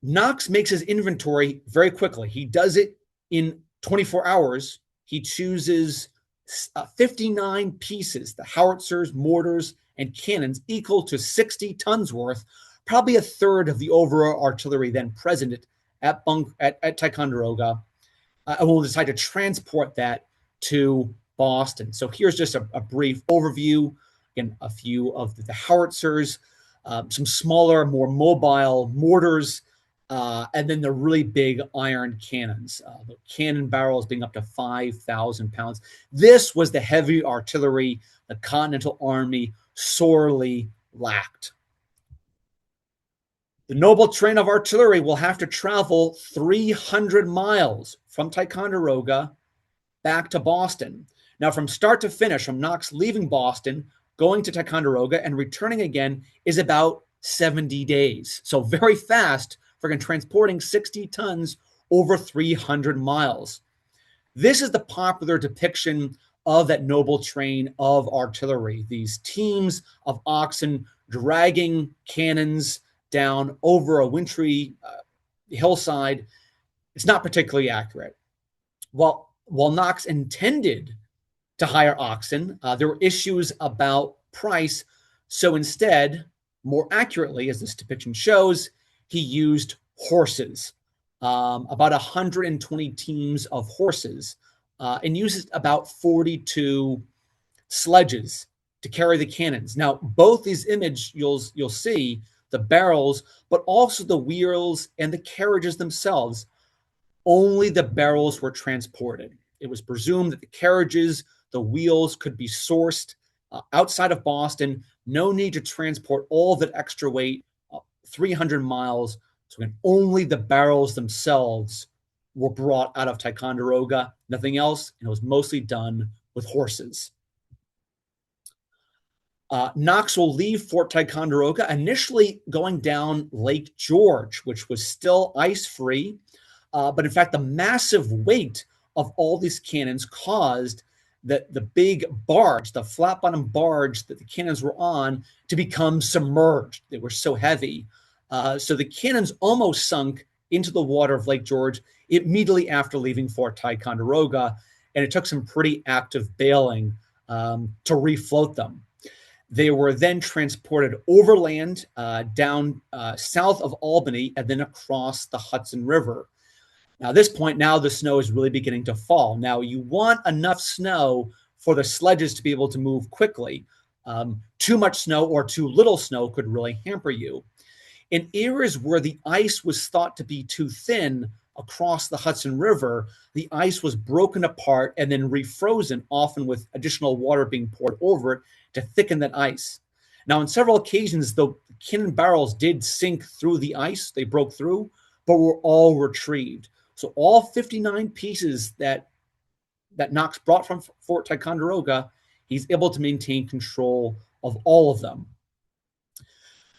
Knox makes his inventory very quickly. He does it in 24 hours. He chooses 59 pieces, the howitzers, mortars, and cannons, equal to 60 tons worth, probably a third of the overall artillery then present at Ticonderoga, and will decide to transport that to Boston. So here's just a brief overview. Again, a few of the howitzers, some smaller, more mobile mortars, and then the really big iron cannons, the cannon barrels being up to 5,000 pounds. This was the heavy artillery the Continental Army sorely lacked. The noble train of artillery will have to travel 300 miles from Ticonderoga back to Boston. Now, from start to finish, from Knox leaving Boston, going to Ticonderoga, and returning again, is about 70 days. So very fast for transporting 60 tons over 300 miles. This is the popular depiction of that noble train of artillery, these teams of oxen dragging cannons down over a wintry hillside. It's not particularly accurate. While Knox intended to hire oxen, there were issues about price. So instead, more accurately, as this depiction shows, he used horses, about 120 teams of horses, and uses about 42 sledges to carry the cannons. Now, both these images, you'll see the barrels, but also the wheels and the carriages themselves. Only the barrels were transported. It was presumed that the carriages, the wheels could be sourced outside of Boston. No need to transport all that extra weight 300 miles. So when only the barrels themselves were brought out of Ticonderoga, nothing else, and it was mostly done with horses. Knox will leave Fort Ticonderoga, initially going down Lake George, which was still ice-free. But in fact, the massive weight of all these cannons caused the big barge, the flat-bottom barge that the cannons were on, to become submerged. They were so heavy. So the cannons almost sunk into the water of Lake George immediately after leaving Fort Ticonderoga, and it took some pretty active bailing to refloat them. They were then transported overland down south of Albany and then across the Hudson River. Now, at this point, now the snow is really beginning to fall. Now, you want enough snow for the sledges to be able to move quickly. Too much snow or too little snow could really hamper you. In areas where the ice was thought to be too thin across the Hudson River, the ice was broken apart and then refrozen, often with additional water being poured over it to thicken that ice. Now, on several occasions, the cannon barrels did sink through the ice. They broke through, but were all retrieved. So all 59 pieces that Knox brought from Fort Ticonderoga, he's able to maintain control of all of them.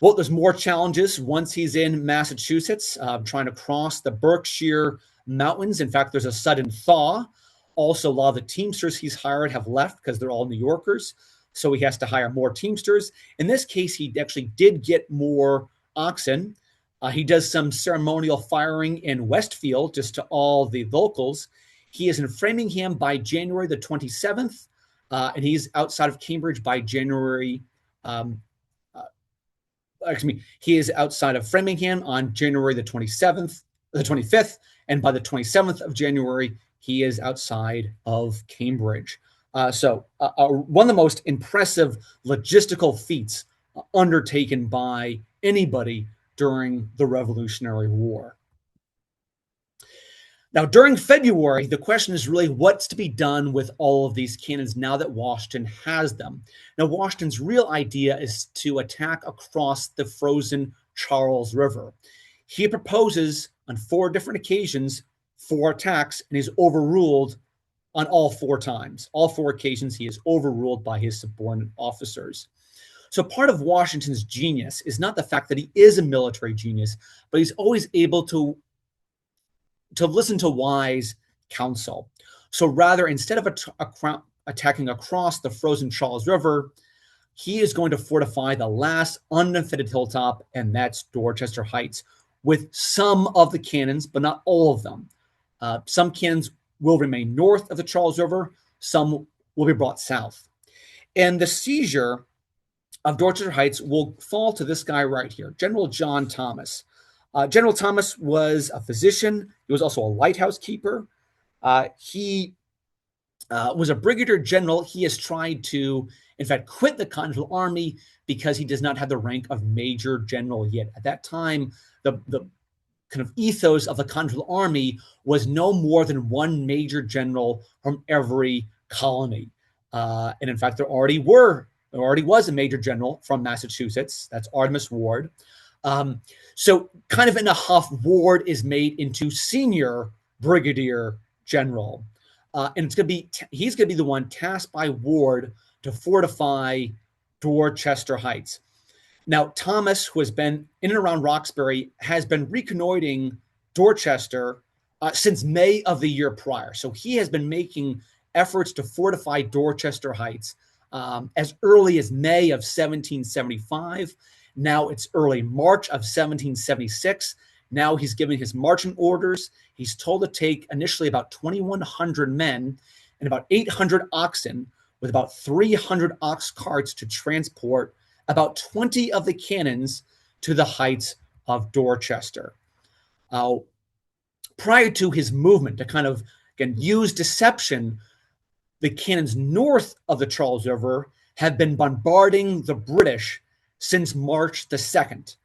Well, there's more challenges once he's in Massachusetts, trying to cross the Berkshire Mountains. In fact, there's a sudden thaw. Also, a lot of the Teamsters he's hired have left because they're all New Yorkers. So he has to hire more Teamsters. In this case, he actually did get more oxen. He does some ceremonial firing in Westfield, just to all the locals. He is in Framingham by January the 27th, and he's outside of Cambridge by January. He is outside of Framingham on January the 25th, and by the 27th of January, he is outside of Cambridge. So one of the most impressive logistical feats undertaken by anybody during the Revolutionary War. Now, during February, the question is really what's to be done with all of these cannons now that Washington has them. Now, Washington's real idea is to attack across the frozen Charles River. He proposes on 4 different occasions 4 attacks, and he's overruled on all 4 times. All 4 occasions, he is overruled by his subordinate officers. So part of Washington's genius is not the fact that he is a military genius, but he's always able to listen to wise counsel. So rather, instead of attacking across the frozen Charles River, he is going to fortify the last undefended hilltop, and that's Dorchester Heights, with some of the cannons, but not all of them. Some cannons will remain north of the Charles River. Some will be brought south. And the seizure of Dorchester Heights will fall to this guy right here, General John Thomas. General Thomas was a physician. He was also a lighthouse keeper. He was a brigadier general. He has tried to, in fact, quit the Continental Army because he does not have the rank of major general yet. At that time, the kind of ethos of the Continental Army was no more than 1 major general from every colony. And in fact, there already was a major general from Massachusetts. That's Artemus Ward. So kind of in a huff, Ward is made into senior brigadier general. And he's going to be the one tasked by Ward to fortify Dorchester Heights. Now, Thomas, who has been in and around Roxbury, has been reconnoitering Dorchester since May of the year prior. So he has been making efforts to fortify Dorchester Heights as early as May of 1775. Now it's early March of 1776. Now he's giving his marching orders. He's told to take initially about 2,100 men and about 800 oxen with about 300 ox carts to transport about 20 of the cannons to the heights of Dorchester. Prior to his movement to kind of, again, use deception, the cannons north of the Charles River have been bombarding the British since March the 2nd.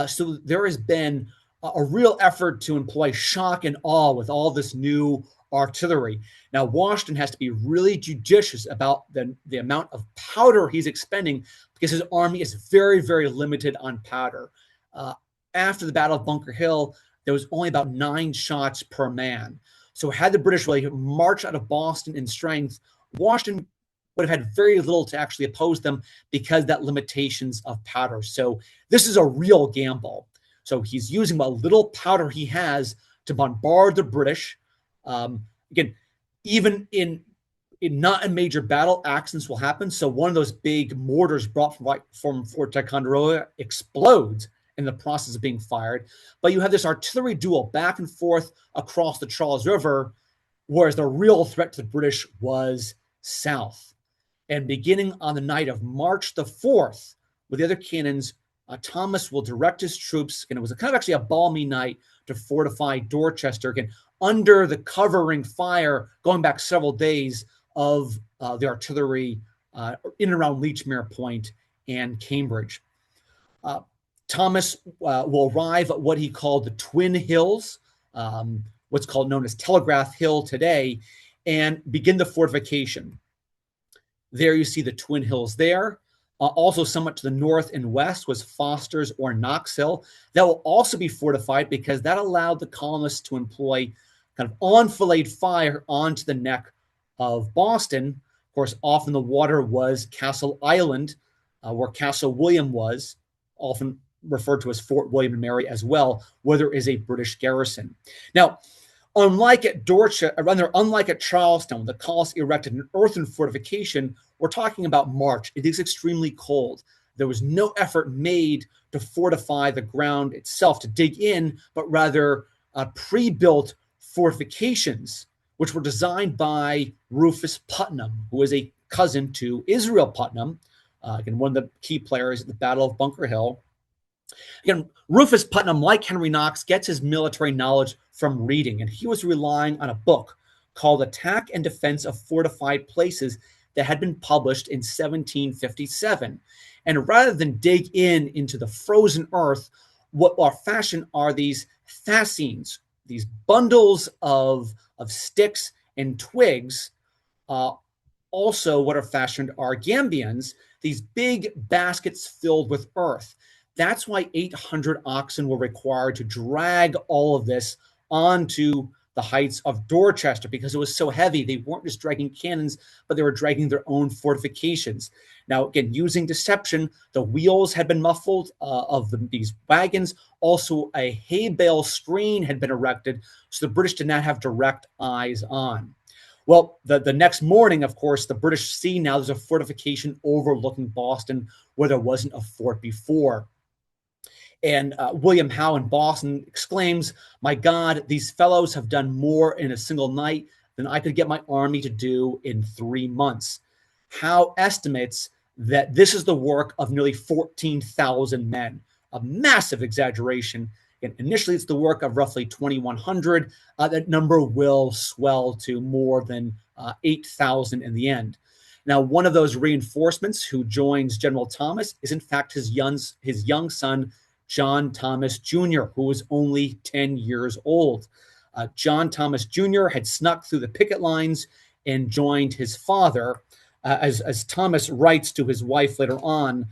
So there has been a real effort to employ shock and awe with all this new artillery. Now, Washington has to be really judicious about the amount of powder he's expending because his army is very, very limited on powder. uh, after the Battle of Bunker Hill, there was only about 9 shots per man. So had the British really marched out of Boston in strength, Washington would have had very little to actually oppose them because of that limitations of powder. So this is a real gamble. So he's using what little powder he has to bombard the British. Again, even in not a major battle, accidents will happen. So one of those big mortars brought from Fort Ticonderoga explodes in the process of being fired. But you have this artillery duel back and forth across the Charles River, whereas the real threat to the British was south. And beginning on the night of March the 4th, with the other cannons, Thomas will direct his troops, and it was kind of actually a balmy night, to fortify Dorchester, again, under the covering fire going back several days of the artillery in and around Lechmere Point and Cambridge. Thomas will arrive at what he called the Twin Hills, what's known as Telegraph Hill today, and begin the fortification. There you see the Twin Hills there. Also somewhat to the north and west was Foster's or Knox Hill. That will also be fortified because that allowed the colonists to employ kind of enfilade fire onto the neck of Boston. Of course, off in the water was Castle Island, where Castle William was, often referred to as Fort William and Mary as well, where there is a British garrison. Now, unlike at Charlestown, the colonists erected an earthen fortification, we're talking about March. It is extremely cold. There was no effort made to fortify the ground itself, to dig in, but rather pre-built fortifications, which were designed by Rufus Putnam, who is a cousin to Israel Putnam, again, one of the key players at the Battle of Bunker Hill. Again, Rufus Putnam, like Henry Knox, gets his military knowledge from reading, and he was relying on a book called Attack and Defense of Fortified Places that had been published in 1757. And rather than dig into the frozen earth, what are fashioned are these fascines, these bundles of sticks and twigs. Also, what are fashioned are gambions, these big baskets filled with earth. That's why 800 oxen were required to drag all of this onto the heights of Dorchester, because it was so heavy. They weren't just dragging cannons, but they were dragging their own fortifications. Now, again, using deception, the wheels had been muffled of these wagons. Also, a hay bale screen had been erected, so the British did not have direct eyes on. Well, the next morning, of course, the British see now there's a fortification overlooking Boston where there wasn't a fort before. And William Howe in Boston exclaims, "My God, these fellows have done more in a single night than I could get my army to do in 3 months." Howe estimates that this is the work of nearly 14,000 men, a massive exaggeration. And initially, it's the work of roughly 2,100. That number will swell to more than 8,000 in the end. Now, one of those reinforcements who joins General Thomas is, in fact, his young son, John Thomas Jr., who was only 10 years old. John Thomas Jr. had snuck through the picket lines and joined his father, as Thomas writes to his wife later on,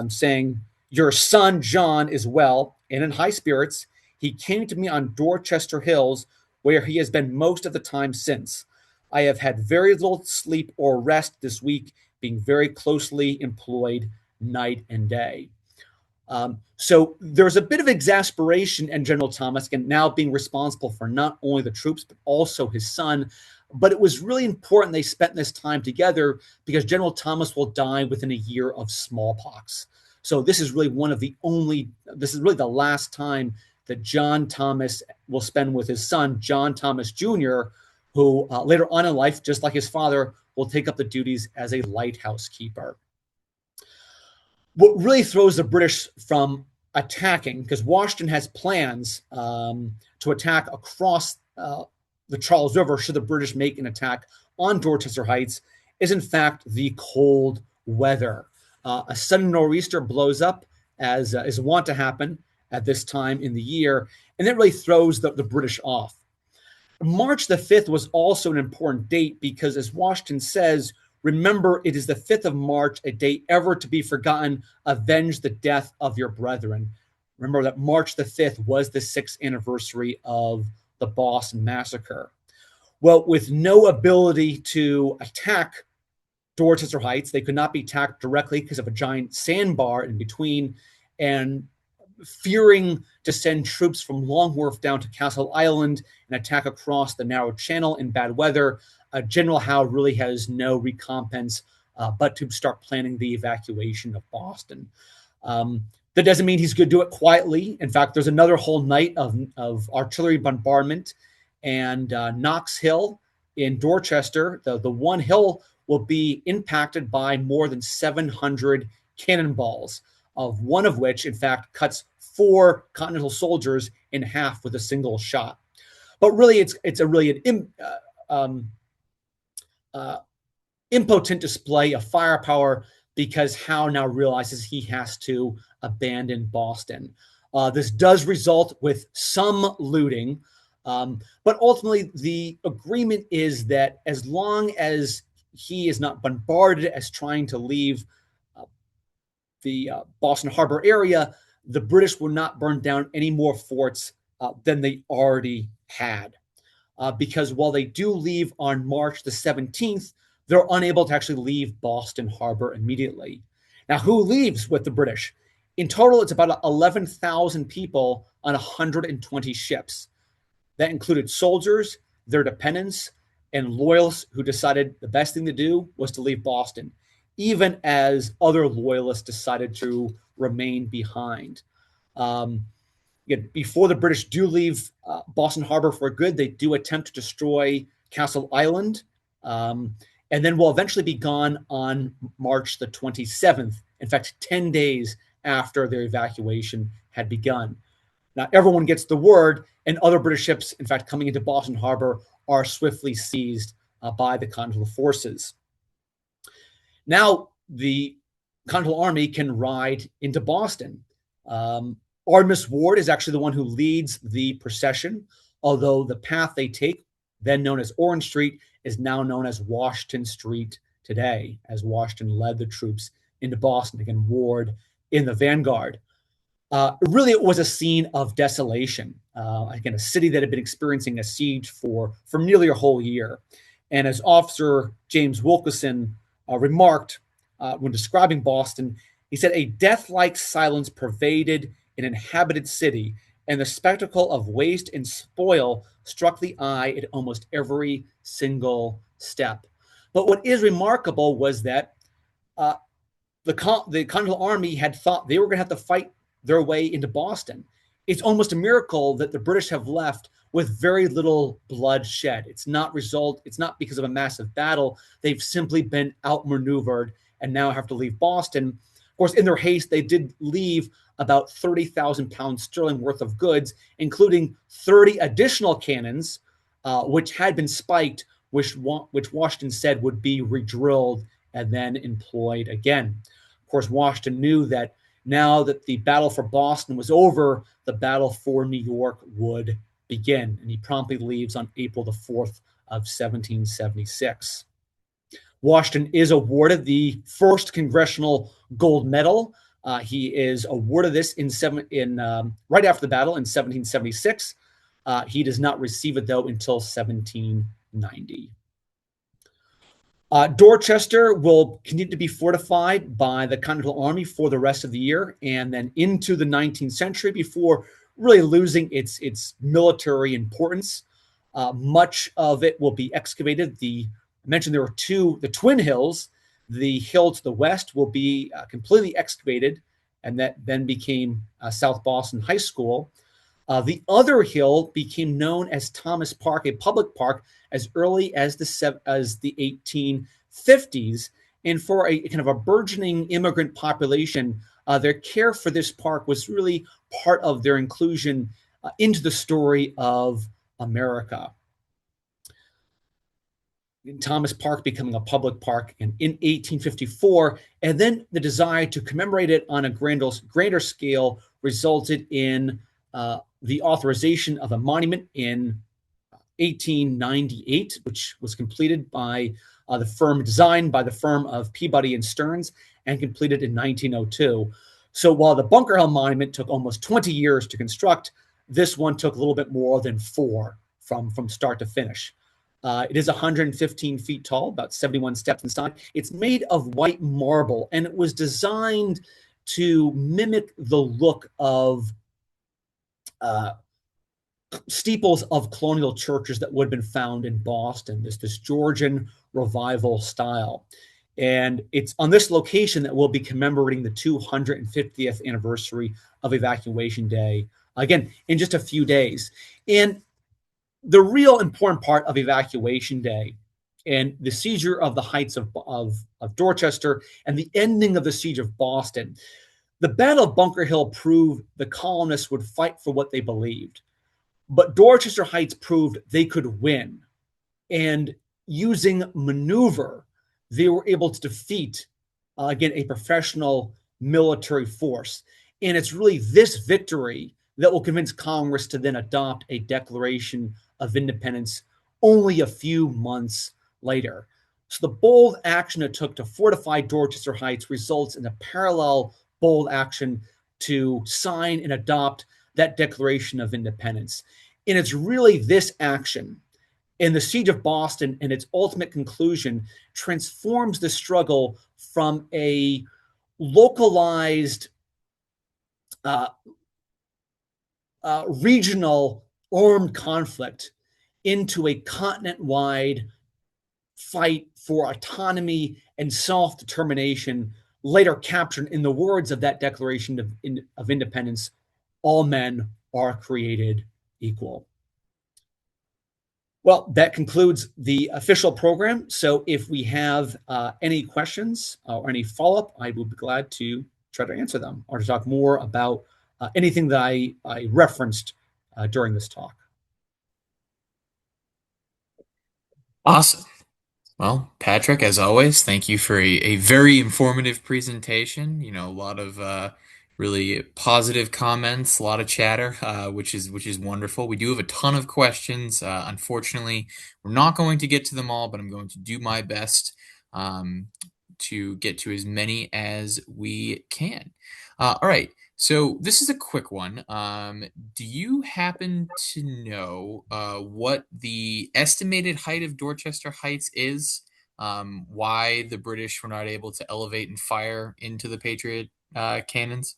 saying, "Your son John is well and in high spirits. He came to me on Dorchester Hills, where he has been most of the time since. I have had very little sleep or rest this week, being very closely employed night and day." So there's a bit of exasperation in General Thomas, again, now being responsible for not only the troops, but also his son. But it was really important they spent this time together because General Thomas will die within a year of smallpox. So this is really this is really the last time that John Thomas will spend with his son, John Thomas Jr., who later on in life, just like his father, will take up the duties as a lighthouse keeper. What really throws the British from attacking, because Washington has plans to attack across the Charles River should the British make an attack on Dorchester Heights, is in fact the cold weather. A sudden nor'easter blows up, as is wont to happen at this time in the year, and that really throws the British off. March the 5th was also an important date because, as Washington says, "Remember, it is the 5th of March, a day ever to be forgotten. Avenge the death of your brethren." Remember that March the 5th was the 6th anniversary of the Boston Massacre. Well, with no ability to attack Dorchester Heights, they could not be attacked directly because of a giant sandbar in between, and fearing to send troops from Long Wharf down to Castle Island and attack across the narrow channel in bad weather, General Howe really has no recompense but to start planning the evacuation of Boston. That doesn't mean he's going to do it quietly. In fact, there's another whole night of artillery bombardment, and Knox Hill in Dorchester, the one hill, will be impacted by more than 700 cannonballs, of one of which, in fact, cuts 4 Continental soldiers in half with a single shot. But really, it's a really an impotent display of firepower, because Howe now realizes he has to abandon Boston. This does result with some looting, but ultimately the agreement is that as long as he is not bombarded as trying to leave the Boston Harbor area, the British will not burn down any more forts than they already had. Because while they do leave on March the 17th, they're unable to actually leave Boston Harbor immediately. Now, who leaves with the British? In total, it's about 11,000 people on 120 ships. That included soldiers, their dependents, and loyalists who decided the best thing to do was to leave Boston, even as other loyalists decided to remain behind. Again, before the British do leave Boston Harbor for good, they do attempt to destroy Castle Island, and then will eventually be gone on March the 27th. In fact, 10 days after their evacuation had begun. Now, everyone gets the word, and other British ships, in fact, coming into Boston Harbor, are swiftly seized by the Continental forces. Now, the Continental Army can ride into Boston. Artemus Ward is actually the one who leads the procession, although the path they take, then known as Orange Street, is now known as Washington Street today, as Washington led the troops into Boston. Again, Ward in the vanguard. Really, it was a scene of desolation. Again, a city that had been experiencing a siege for nearly a whole year. And as Officer James Wilkeson remarked when describing Boston, he said, "A death-like silence pervaded an inhabited city, and the spectacle of waste and spoil struck the eye at almost every single step." But what is remarkable was that the Continental Army had thought they were going to have to fight their way into Boston. It's almost a miracle that the British have left with very little blood shed. It's not because of a massive battle. They've simply been outmaneuvered and now have to leave Boston. Of course, in their haste, they did leave about 30,000 pounds sterling worth of goods, including 30 additional cannons, which had been spiked, which Washington said would be redrilled and then employed again. Of course, Washington knew that now that the battle for Boston was over, the battle for New York would begin, and he promptly leaves on April the 4th of 1776. Washington is awarded the first Congressional Gold Medal. He is awarded this right after the battle in 1776. He does not receive it, though, until 1790. Dorchester will continue to be fortified by the Continental Army for the rest of the year and then into the 19th century before really losing its military importance. Much of it will be excavated. I mentioned there were the Twin Hills. The hill to the west will be completely excavated, and that then became South Boston High School. The other hill became known as Thomas Park, a public park, as early as the 1850s. And for a kind of a burgeoning immigrant population, their care for this park was really part of their inclusion into the story of America. Thomas Park becoming a public park in 1854, and then the desire to commemorate it on a grander scale resulted in the authorization of a monument in 1898, which was completed by designed by the firm of Peabody and Stearns, and completed in 1902. So while the Bunker Hill Monument took almost 20 years to construct, this one took a little bit more than 4 from start to finish. It is 115 feet tall, about 71 steps inside. It's made of white marble, and it was designed to mimic the look of steeples of colonial churches that would have been found in Boston, this Georgian revival style. And it's on this location that we'll be commemorating the 250th anniversary of Evacuation Day, again, in just a few days. And the real important part of Evacuation Day and the seizure of the heights of Dorchester and the ending of the siege of Boston, the Battle of Bunker Hill proved the colonists would fight for what they believed. But Dorchester Heights proved they could win. And using maneuver, they were able to defeat, again, a professional military force. And it's really this victory that will convince Congress to then adopt a Declaration of Independence only a few months later. So the bold action it took to fortify Dorchester Heights results in a parallel bold action to sign and adopt that Declaration of Independence. And it's really this action and the Siege of Boston and its ultimate conclusion transforms the struggle from a localized regional armed conflict into a continent-wide fight for autonomy and self-determination, later captured in the words of that Declaration of Independence, all men are created equal. Well, that concludes the official program. So if we have any questions or any follow-up, I will be glad to try to answer them or to talk more about anything that I referenced during this talk. Awesome. Well, Patrick, as always, thank you for a very informative presentation. You know, a lot of really positive comments, a lot of chatter, which is wonderful. We do have a ton of questions. Unfortunately, we're not going to get to them all, but I'm going to do my best to get to as many as we can. All right. So this is a quick one. Do you happen to know what the estimated height of Dorchester Heights is? Why the British were not able to elevate and fire into the Patriot cannons?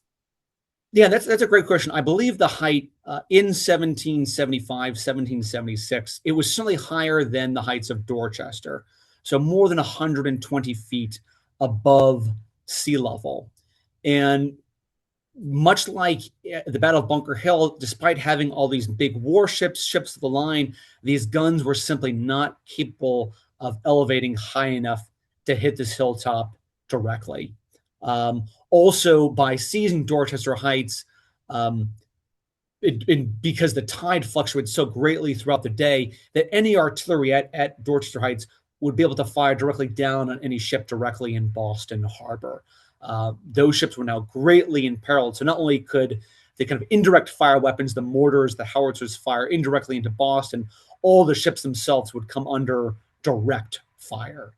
Yeah, that's a great question. I believe the height in 1775, 1776, it was certainly higher than the heights of Dorchester. So more than 120 feet above sea level. And much like the Battle of Bunker Hill, despite having all these big warships, ships of the line, these guns were simply not capable of elevating high enough to hit this hilltop directly. Also, by seizing Dorchester Heights, because the tide fluctuates so greatly throughout the day, that any artillery at Dorchester Heights would be able to fire directly down on any ship directly in Boston Harbor. Those ships were now greatly imperiled. So not only could the kind of indirect fire weapons, the mortars, the howitzers fire indirectly into Boston, all the ships themselves would come under direct fire.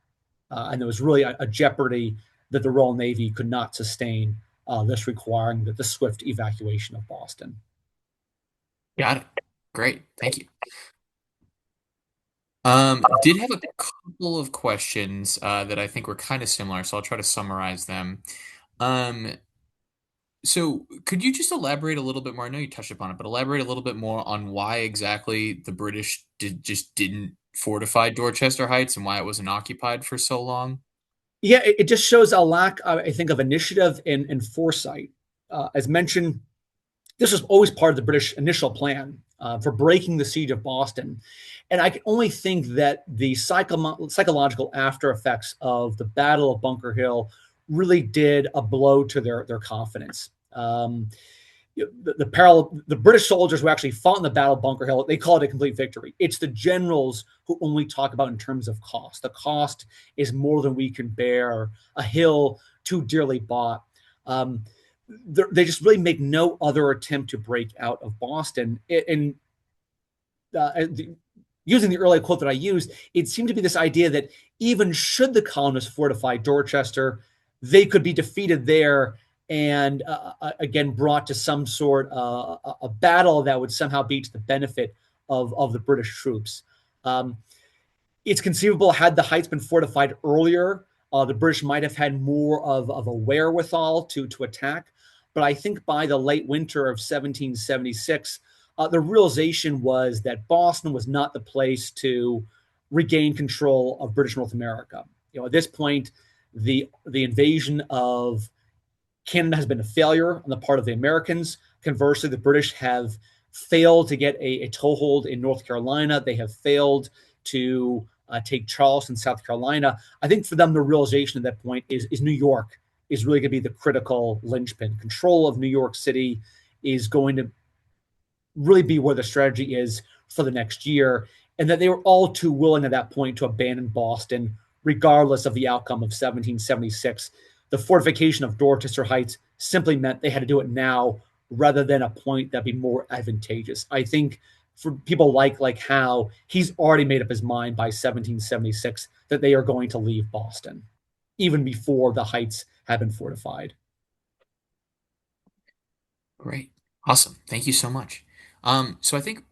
And there was really a jeopardy that the Royal Navy could not sustain, thus requiring the swift evacuation of Boston. Got it. Great. Thank you. Did have a couple of questions that I think were kind of similar, so I'll try to summarize them. Um, so could you just elaborate a little bit more? I know you touched upon it, but elaborate a little bit more on why exactly the British didn't fortify Dorchester Heights and why it wasn't occupied for so long? Yeah, it just shows a lack, I think, of initiative and foresight. As mentioned, this was always part of the British initial plan for breaking the siege of Boston. And I can only think that the psychological after effects of the Battle of Bunker Hill really did a blow to their confidence. The British soldiers who actually fought in the Battle of Bunker Hill, they call it a complete victory. It's the generals who only talk about in terms of cost. The cost is more than we can bear, a hill too dearly bought. They just really make no other attempt to break out of Boston. And using the earlier quote that I used, it seemed to be this idea that even should the colonists fortify Dorchester, they could be defeated there and again brought to some sort a battle that would somehow be to the benefit of the British troops. Um, it's conceivable had the heights been fortified earlier, the British might have had more of a wherewithal to attack. But I think by the late winter of 1776, the realization was that Boston was not the place to regain control of British North America. At this point, the invasion of Canada has been a failure on the part of the Americans. Conversely, the British have failed to get a toehold in North Carolina. They have failed to take Charleston, South Carolina. I think for them, the realization at that point is New York is really going to be the critical linchpin. Control of New York City is going to really be where the strategy is for the next year, and that they were all too willing at that point to abandon Boston, regardless of the outcome of 1776. The fortification of Dorchester Heights simply meant they had to do it now rather than a point that'd be more advantageous. I think for people like Howe, he's already made up his mind by 1776 that they are going to leave Boston, even before the Heights have been fortified. Great. Awesome. Thank you so much. So I think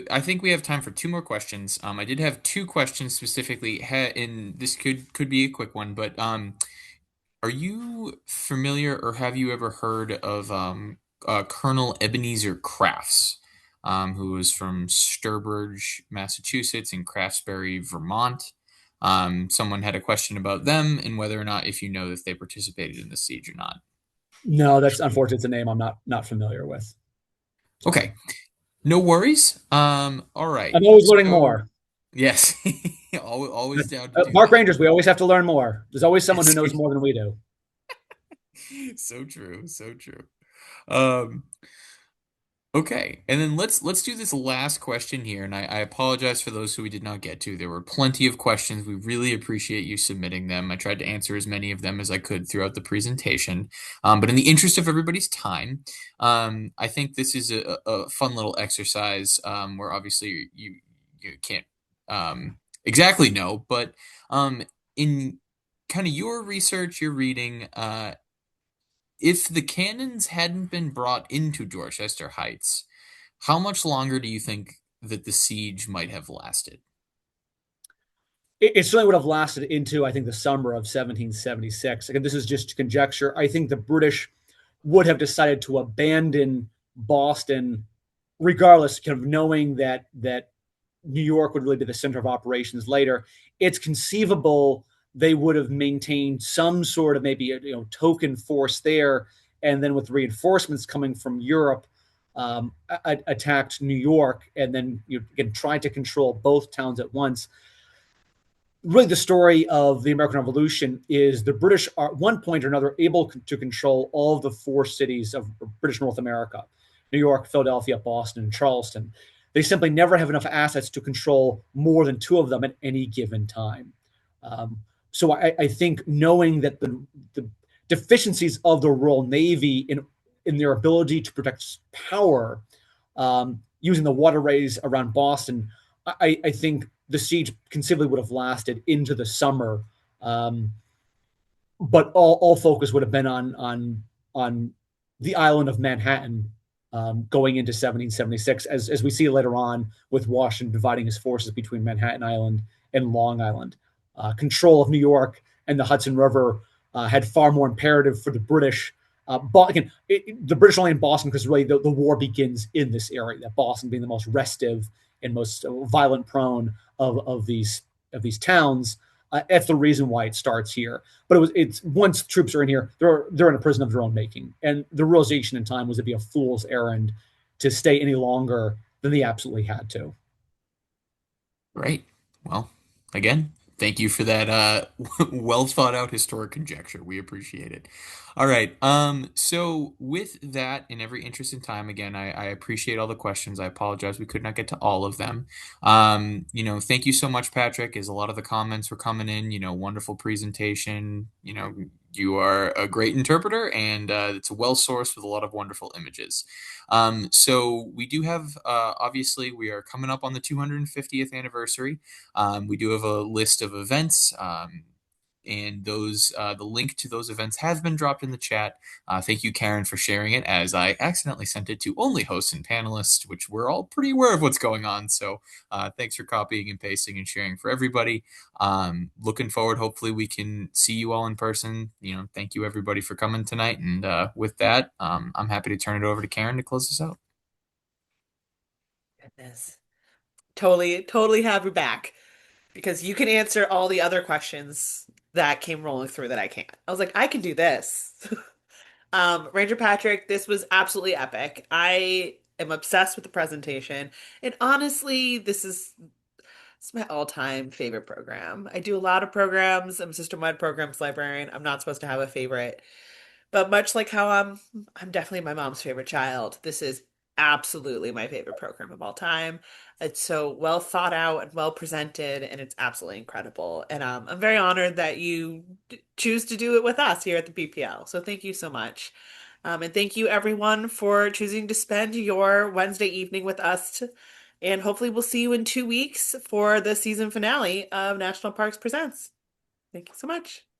I think we have time for two more questions. I did have two questions specifically, and this could be a quick one, but are you familiar or have you ever heard of Colonel Ebenezer Crafts, who was from Sturbridge, Massachusetts, and Craftsbury, Vermont? Someone had a question about them and whether or not if you know if they participated in the siege or not. No, that's unfortunate. It's a name I'm not familiar with. Okay, no worries. All right. I'm always learning So, more. yes, always down to do Park that. Rangers, we always have to learn more. There's always someone who knows more than we do. So true, so true. Um, Okay, and then let's do this last question here, and I apologize for those who we did not get to. There were plenty of questions. We really appreciate you submitting them. I tried to answer as many of them as I could throughout the presentation. But in the interest of everybody's time, I think this is a fun little exercise where obviously you can't exactly know, but in kind of your research, your reading, if the cannons hadn't been brought into Dorchester Heights, how much longer do you think that the siege might have lasted? It certainly would have lasted into, I think, the summer of 1776. Again, this is just conjecture. I think the British would have decided to abandon Boston, regardless, kind of knowing that New York would really be the center of operations later. It's conceivable they would have maintained some sort of maybe token force there, and then with reinforcements coming from Europe, attacked New York, and then again tried to control both towns at once. Really, the story of the American Revolution is the British are at one point or another able to control all of the four cities of British North America: New York, Philadelphia, Boston, and Charleston. They simply never have enough assets to control more than two of them at any given time. So I think knowing that the deficiencies of the Royal Navy in their ability to protect power, using the waterways around Boston, I think the siege conceivably would have lasted into the summer, but all focus would have been on the island of Manhattan, going into 1776, as we see later on with Washington dividing his forces between Manhattan Island and Long Island. Control of New York and the Hudson River had far more imperative for the British. But again, the British only in Boston because really the war begins in this area. That Boston being the most restive and most violent prone of these towns. That's the reason why it starts here. But it's once troops are in here, they're in a prison of their own making, and the realization in time was it'd be a fool's errand to stay any longer than they absolutely had to. Great. Well, again, thank you for that well thought out historic conjecture. We appreciate it. All right. So with that, in every interest in time, again, I appreciate all the questions. I apologize we could not get to all of them. Thank you so much, Patrick, as a lot of the comments were coming in, wonderful presentation. You are a great interpreter, and it's well sourced with a lot of wonderful images. So we do have, obviously, we are coming up on the 250th anniversary. We do have a list of events. and those the link to those events has been dropped in the chat. Thank you, Karen, for sharing it, as I accidentally sent it to only hosts and panelists, which we're all pretty aware of what's going on. So thanks for copying and pasting and sharing for everybody. Looking forward, hopefully we can see you all in person. Thank you everybody for coming tonight. And with that, I'm happy to turn it over to Karen to close this out. Goodness. Totally have your back because you can answer all the other questions that came rolling through that I can't. I was like, I can do this. Ranger Patrick, this was absolutely epic. I am obsessed with the presentation. And honestly, it's my all-time favorite program. I do a lot of programs. I'm a system-wide programs librarian. I'm not supposed to have a favorite. But much like how I'm definitely my mom's favorite child, this is absolutely my favorite program of all time. It's so well thought out and well presented, and it's absolutely incredible. And I'm very honored that you choose to do it with us here at the PPL. So thank you so much. And thank you everyone for choosing to spend your Wednesday evening with us. And hopefully we'll see you in 2 weeks for the season finale of National Parks Presents. Thank you so much.